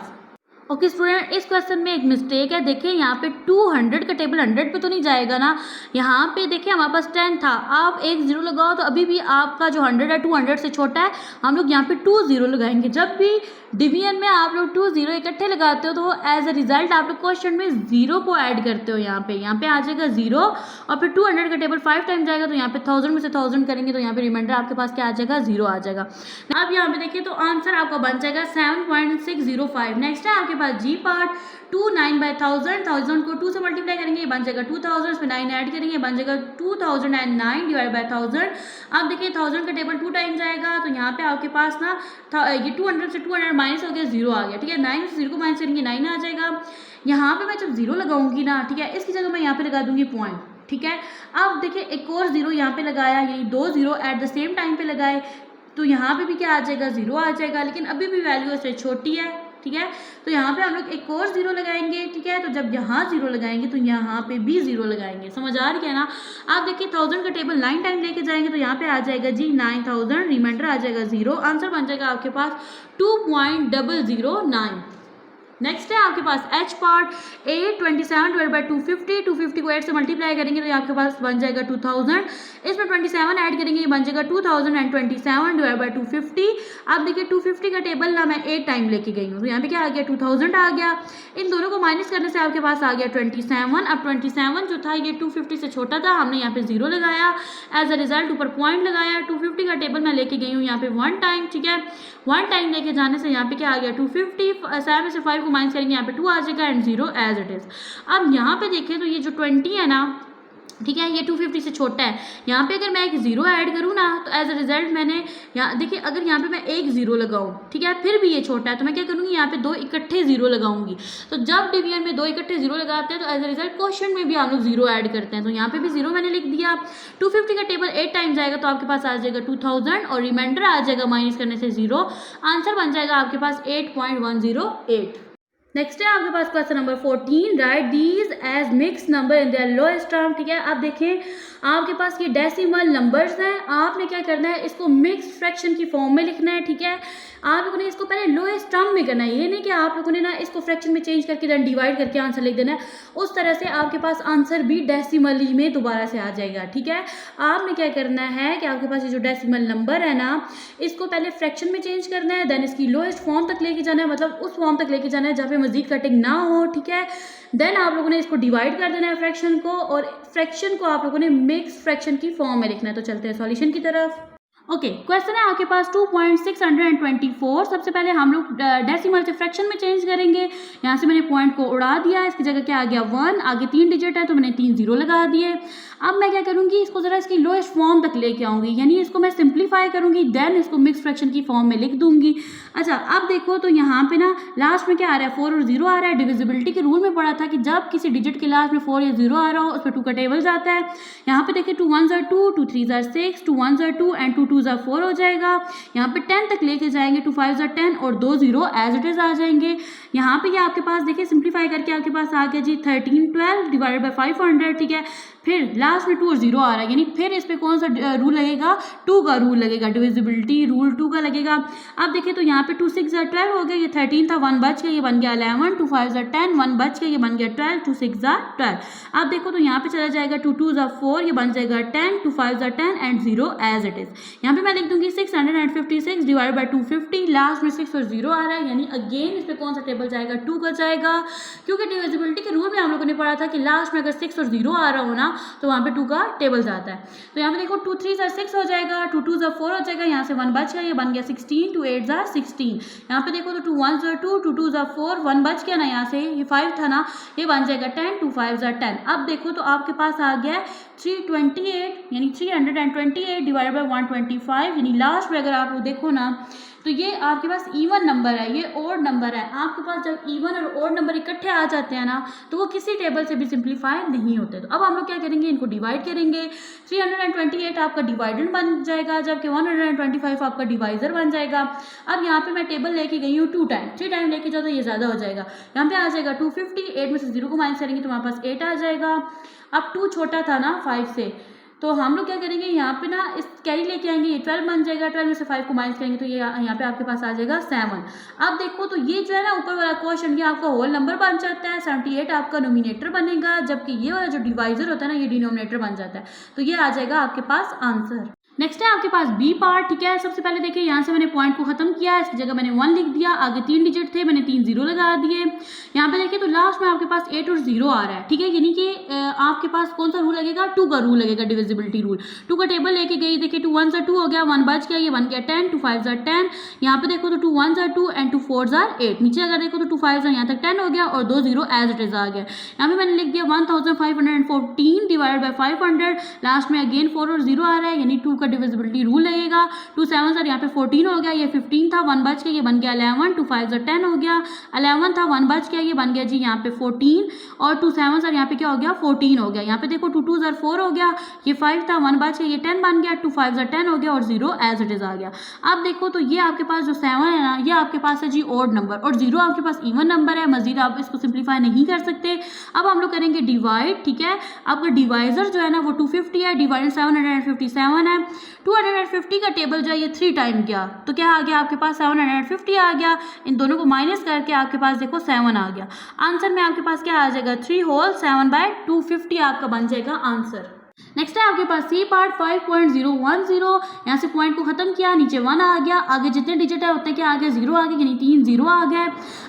ओके स्टूडेंट, इस क्वेश्चन में एक मिस्टेक है। देखिए यहाँ पे 200 का टेबल 100 पे तो नहीं जाएगा ना, यहाँ पे देखिए हमारे पास 10 था, आप एक 0 लगाओ तो अभी भी आपका जो 100 है 200 से छोटा है, हम लोग यहाँ पे 2 0 लगाएंगे। जब भी डिवीजन में आप लोग 2 0 इकट्ठे लगाते हो तो एज अ रिजल्ट आप लोग क्वेश्चन में 0 को ऐड करते हो, यहाँ पे आ जाएगा 0 और फिर 200 का टेबल 5 टाइम जाएगा तो यहाँ पे 1000 में से 1000 करेंगे तो यहाँ पे रिमाइंडर आपके पास क्या आ जाएगा, 0 आ जाएगा। अब यहाँ पे देखिए तो आंसर आपका बन जाएगा 7.605। नेक्स्ट है आपके पास जी पार्ट, 2 9 बाई 1000 को 2 से मल्टीप्लाई करेंगे ये बन जाएगा 2000, इसमें 9 ऐड करेंगे बन जाएगा 2009 डिवाइड बाई 1000। अब देखिए 1000 का टेबल 2 टाइम जाएगा तो यहाँ पे आपके पास ना ये 200 से 200 माइनस हो गया 0 आ गया, ठीक है। 9 से 0 को माइनस करेंगे 9 आ जाएगा। यहाँ पे मैं जब 0 लगाऊंगी ना, ठीक है, इसकी जगह मैं यहाँ पे लगा दूंगी पॉइंट, ठीक है। अब देखिए एक और 0 यहाँ पे लगाया, ये 2 0 एट द सेम टाइम पे लगाए तो यहाँ पे भी क्या आ जाएगा, 0 आ जाएगा, लेकिन अभी भी वैल्यू इससे छोटी है, ठीक है। तो यहाँ पे हम लोग एक और 0 लगाएंगे, ठीक है। तो जब यहाँ 0 लगाएंगे तो यहाँ पे भी 0 लगाएंगे, समझ आ रही है ना। आप देखिए 1000 का टेबल 9 टाइम लेके जाएंगे तो यहाँ पे आ जाएगा जी 9000, रिमाइंडर आ जाएगा 0, आंसर बन जाएगा आपके पास 2.009। नेक्स्ट है आपके पास एच पार्ट, 827 डिवाइड बाई 250 को 8 से मल्टीप्लाई करेंगे तो आपके पास बन जाएगा 2000, इसमें 27 ऐड करेंगे ये बन जाएगा 2027 डिवाइड बाई 250। अब देखिए 250 का टेबल ना मैं 8 टाइम लेके गई हूँ तो यहाँ पे क्या आ गया, 2000 आ गया। इन दोनों को माइनस करने से आपके पास आ गया 27। अब 27 जो था ये 250 से छोटा था, हमने यहाँ पे 0 लगाया, एज अ रिजल्ट ऊपर पॉइंट लगाया। 250 का टेबल मैं लेके गई हूँ यहाँ पे 1 टाइम, ठीक है। 1 टाइम लेके जाने से यहाँ पे क्या आ गया 250, 7 में से 5 को माइनस करेंगे यहाँ पे 2 आ जाएगा एंड 0 एज इट इज। अब यहाँ पे देखें तो ये जो 20 है ना, ठीक है, ये 250 से छोटा है, यहाँ पे अगर मैं एक 0 ऐड करूँ ना तो एज अ रिजल्ट मैंने यहाँ देखिए अगर यहाँ पे मैं एक 0 लगाऊँ, ठीक है, फिर भी ये छोटा है तो मैं क्या करूँगी, यहाँ पे 2 इकट्ठे 0 लगाऊंगी। तो जब डिवीजन में 2 इकट्ठे 0 लगाते हैं तो एज अ रिजल्ट क्वेश्चन में भी हम लोग 0 ऐड करते हैं, तो यहाँ पे भी 0 मैंने लिख दिया। 250 का टेबल 8 टाइम जाएगा तो आपके पास आ जाएगा 2000 और रिमाइंडर आ जाएगा माइनस करने से 0, आंसर बन जाएगा आपके पास 8.108। नेक्स्ट है आपके पास question number 14, write these as mix number in their lowest term, ठीक है। आप देखिए आपके पास ये डेसिमल नंबर्स हैं, आपने क्या करना है, इसको मिक्स फ्रैक्शन की फॉर्म में लिखना है, ठीक है। आप लोगों ने इसको पहले लोएस्ट टर्म में करना है, ये नहीं कि आप लोगों ने ना इसको फ्रैक्शन में चेंज करके देन डिवाइड करके आंसर लिख देना है, उस तरह से आपके पास आंसर भी डेसिमली में दोबारा से आ जाएगा, ठीक है। आपने क्या करना है कि आपके पास ये जो डेसिमल नंबर है ना, इसको पहले फ्रैक्शन में चेंज करना है, देन इसकी लोएस्ट फॉर्म तक लेके जाना है, मतलब उस फॉर्म तक लेके जाना है जहाँ पे मजीद कटिंग ना हो, ठीक है। देन आप लोगों ने इसको डिवाइड कर देना है फ्रैक्शन को, और फ्रैक्शन को आप लोगों ने मिक्स फ्रैक्शन की फॉर्म में लिखना है। तो चलते हैं सॉल्यूशन की तरफ। ओके, क्वेश्चन है आपके पास 2.624। सबसे पहले हम लोग डेसिमल से फ्रैक्शन में चेंज करेंगे। यहाँ से मैंने पॉइंट को उड़ा दिया, इसकी जगह क्या आ गया 1, आगे 3 डिजिट है तो मैंने 3 जीरो लगा दिए। अब मैं क्या करूँगी, इसको ज़रा इसकी लोएस्ट फॉर्म तक लेके आऊँगी, यानी इसको मैं सिंप्लीफाई करूँगी, देन इसको मिक्स फ्रैक्शन की फॉर्म में लिख दूंगी। अच्छा, अब देखो तो यहाँ पे ना लास्ट में क्या आ रहा है, 4 और 0 आ रहा है। डिविजिबिलिटी के रूल में पढ़ा था कि जब किसी डिजिट के लास्ट में 4 या 0 आ रहा हो उस पर 2 का टेबल जाता है। यहाँ पे देखिए 2 1s are 2, 2 3s are 6, 2 1s are 2 and 2 2s are 4 हो जाएगा। यहाँ पे 10 तक लेके जाएंगे, 2 5s are 10 और 2 0 एज इट इज आ जाएंगे। यहाँ पे ये आपके पास देखिए सिंप्लीफाई करके आपके पास आ गया जी 1312 डिवाइडेड बाई 500, ठीक है। फिर लास्ट में 2 और 0 आ रहा है, यानी फिर इस पे कौन सा रूल लगेगा, 2 का रूल लगेगा, डिविजिबिलिटी रूल 2 का लगेगा। अब देखिए तो यहाँ पे 2 6 are 12 हो गया, ये 13 था, 1 बच गया, ये बन गया 11, 2 5s are 10, 1 बच गया, ये बन गया 12, 2 6 are 12। अब देखो तो यहाँ पे चला जाएगा 2 2s are 4, ये बन जाएगा 10, 2 5s are 10 and 0 as it is. यहाँ पे मैं लिख दूंगी 656 डिवाइड बाई 250, लास्ट में 6 और 0 आ रहा है, यानी अगेन इस पे कौन सा टेबल जाएगा, 2 का जाएगा, क्योंकि डिविजिबिलिटी के रूल में हम लोगों ने पढ़ा था कि लास्ट में अगर 6 और 0 आ रहा हो ना तो वहाँ पे 2 का टेबल जाता है। तो यहाँ पे देखो 2 3s are 6 हो जाएगा, 2 2s are 4 हो जाएगा, यहाँ से 1 बच गया, ये बन गया 16, 2 8s are 16। यहाँ पे देखो तो 2 1s are 2, 2 2s are 4, 1 बच गया ना, यहाँ से ये 5 था ना, ये बन जाएगा 10, 2 5s are 10। अब देखो तो आपके पास आ गया 328, यानी 328 डिवाइड बाई 125, यानी लास्ट में अगर आप देखो ना तो ये आपके पास इवन नंबर है, ये ओड नंबर है। आपके पास जब इवन और ओड नंबर इकट्ठे आ जाते हैं ना तो वो किसी टेबल से भी सिंप्लीफाई नहीं होते। तो अब हम लोग क्या करेंगे, इनको डिवाइड करेंगे। 328 आपका डिवाइडेंड बन जाएगा, जबकि 125 आपका डिवाइजर बन जाएगा। अब यहाँ पे मैं टेबल लेके गई हूँ 2 टाइम, 3 टाइम लेके जाओ तो ये ज़्यादा हो जाएगा। यहाँ पे आ जाएगा 250, 8 में से 0 को माइनस करेंगे तो हमारे पास 8 आ जाएगा। अब 2 छोटा था ना 5 से, तो हम लोग क्या करेंगे, यहाँ पे ना इस कैरी लेके आएंगे, ये 12 बन जाएगा, 12 में से 5 को माइनस करेंगे तो ये यहाँ पे आपके पास आ जाएगा 7। अब देखो तो ये जो है ना ऊपर वाला क्वेश्चन, ये आपका होल नंबर बन जाता है, 78 आपका नोमिनेटर बनेगा, जबकि ये वाला जो डिवाइजर होता है ना ये डिनोमिनेटर बन जाता है। तो ये आ जाएगा आपके पास आंसर। नेक्स्ट है आपके पास बी पार्ट, ठीक है। सबसे पहले देखिए यहाँ से मैंने पॉइंट को खत्म किया, इसकी जगह मैंने 1 लिख दिया, आगे 3 डिजिट थे, मैंने 3 जीरो लगा दिए। यहाँ पे देखिए तो लास्ट में आपके पास 8 और 0 आ रहा है, ठीक है, यानी कि आपके पास कौन सा रूल लगेगा, 2 का रूल लगेगा, डिविजिबिलिटी रूल। 2 का टेबल लेके गई, देखिए 2 1s are 2 हो गया, 1 बच गया, ये बन गया 10, 2 5s are 10। यहाँ पे देखो तो 2 1s are 2 and 2 4s are 8। नीचे अगर देखो तो 2 5s are यहाँ तक 10 हो गया और 2 0 एज इट इज आ गया। यहाँ पे मैंने लिख दिया 1514 डिवाइड बाई 500, लास्ट में अगेन 4 और 0 आ रहा है, यानी 2 का डिविजिबिलिटी रूल लगेगा। 2 7s are यहाँ पे 14 हो गया, ये 15 था, 1 बच गया, ये बन गया 11, 2 5s are 10 हो गया, 11 था, 1 बच गया, ये बन गया जी यहाँ पे 14 और 2 7s are यहाँ पे क्या हो गया 14 हो गया। यहाँ पे देखो 2 2s are 4 हो गया, ये 5 था, 1 बच गया, ये 10 बन गया, 2 5s are 10 हो गया और 0 एज इट इज आ गया। अब देखो तो ये आपके पास जो 7 है ना, ये आपके पास है जी ओड नंबर और 0 आपके पास इवन नंबर है, मजीद आप इसको सिंप्लीफाई नहीं कर सकते। अब हम लोग करेंगे डिवाइड, ठीक है। आपका डिवाइजर जो है ना वो 250 है, डिवाइडेड 757 है। 250 का टेबल जो है ये 3 टाइम गया तो क्या आ गया आपके पास 750 आ गया। इन दोनों को माइनस करके आपके पास देखो 7 आ गया। आंसर में आपके पास क्या आ जाएगा 3 होल 7/250 आपका बन जाएगा आंसर। नेक्स्ट है आपके पास सी पार्ट 5.010। यहाँ से पॉइंट को खत्म किया, नीचे 1 आ गया, आगे जितने डिजिट है उतने क्या आ गया 0 आ गया, यानी 3 0 आ गए।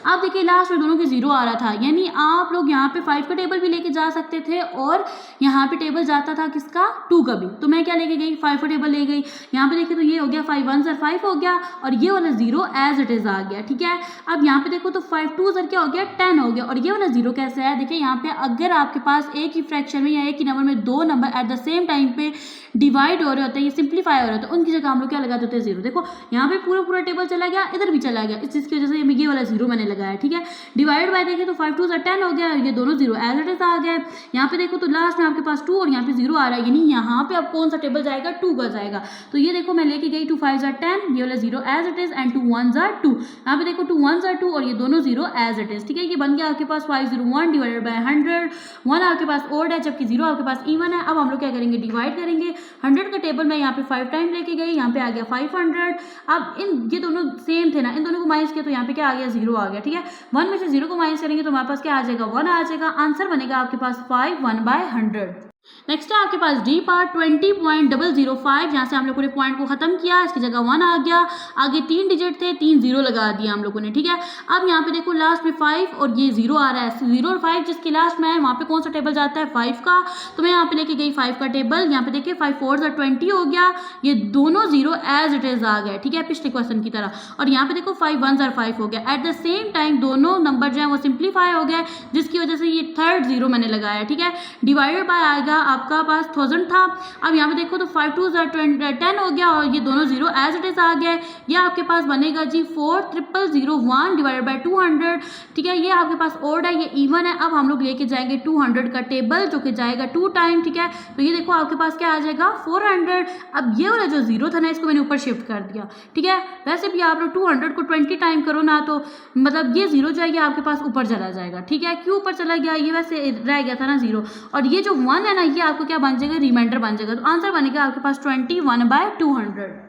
अब देखिए लास्ट में दोनों के 0 आ रहा था, यानी आप लोग यहाँ पे 5 का टेबल भी लेके जा सकते थे और यहाँ पे टेबल जाता था किसका 2 का भी। तो मैं क्या लेके गई 5 का टेबल ले गई। यहाँ पे देखिए तो ये हो गया 5 1s are 5 हो गया और ये वाला 0 एज इट इज आ गया, ठीक है। अब यहाँ पे देखो तो 5 2s are क्या हो गया 10 हो गया और ये वाला 0 कैसे है। देखिए यहाँ पे अगर आपके पास एक ही फ्रैक्शन में या एक ही नंबर में 2 number at the same time पे डिवाइड हो रहे होते हैं, ये सिंप्लीफाई हो रहे होते हैं, उनकी जगह हम लोग क्या लगाते होते हैं 0। देखो यहाँ पे पूरा टेबल चला गया, इधर भी चला गया, इस चीज़ की वजह से ये वाला 0 मैंने लगाया, ठीक है। डिवाइड बाय देखें तो 5 2s are 10 हो गया, ये दोनों 0 एज इट इज आ गया। यहाँ पे देखो तो लास्ट में आपके पास 2 और यहाँ पे 0 आ रहा है, यानी यहाँ पे अब कौन सा टेबल जाएगा 2 का जाएगा। तो ये देखो मैं लेके गई 2 5s are 10, ये वाला 0 as it is and 2 1s are 2। यहाँ पे देखो 2 1s are 2 और ये दोनों 0 एज इट इज, ठीक है। ये बन गया आपके पास 501 डिवाइडेड बाय 100। 1 आपके पास ओड है जबकि 0 आपके पास इवन है। अब हम लोग क्या करेंगे डिवाइड करेंगे। 100 का टेबल मैं यहाँ पे 5 टाइम लेके गई, यहाँ पे आ गया 500। अब ये दोनों सेम थे ना, इन दोनों को माइनस किया तो यहाँ पे क्या आ गया 0 आ गया, ठीक है। 1 में से 0 को माइनस करेंगे तो हमारे पास क्या आ जाएगा 1 आ जाएगा। आंसर बनेगा आपके पास 5 1/100। नेक्स्ट है आपके पास डी पार्ट 20.005, जहाँ से हम लोगों ने पॉइंट को खत्म किया, इसकी जगह 1 आ गया, आगे 3 डिजिट थे, 3 0 लगा दिया हम लोगों ने, ठीक है। अब यहाँ पे देखो लास्ट में 5 और ये 0 आ रहा है, 0 और 5 जिसके लास्ट में है वहाँ पे कौन सा टेबल जाता है, 5 का। तो मैं यहाँ पे लेके गई 5 का टेबल, यहाँ पे देखिए 5 4 20 हो गया, ये दोनों 0 एज इट इज आ गए, ठीक है, पिछले क्वेश्चन की तरह। और यहाँ पे देखो 5 1 5 हो गया। एट द सेम टाइम दोनों नंबर जो है वो सिंप्लीफाई हो गए, जिसकी वजह से ये थर्ड 0 मैंने लगाया, ठीक है। डिवाइडेड बाय आएगा आपका पास 1000 था। अब यहाँ पे देखो तो 5 2 10 हो गया और ये दोनों 0 एज इट इज आ गए। ये आपके पास बनेगा जी 4,001 डिवाइडेड बाय 200, ठीक है। ये आपके पास ओड है, ये इवन है। अब हम लोग लेके जाएंगे 200 का टेबल जो कि जाएगा 2 टाइम, ठीक है। तो ये देखो आपके पास क्या आ जाएगा 400। अब ये वाला जो 0 था ना इसको मैंने ऊपर शिफ्ट कर दिया, ठीक है। वैसे भी आप लोग 200 को 20 टाइम करो ना तो मतलब ये 0 जाएगा आपके पास ऊपर चला जाएगा, ठीक है। क्यों ऊपर चला गया, ये वैसे रह गया था ना 0, और ये जो 1 है ना ये आपको क्या बन जाएगा, रिमाइंडर बन जाएगा। तो आंसर बनेगा आपके पास 21/200।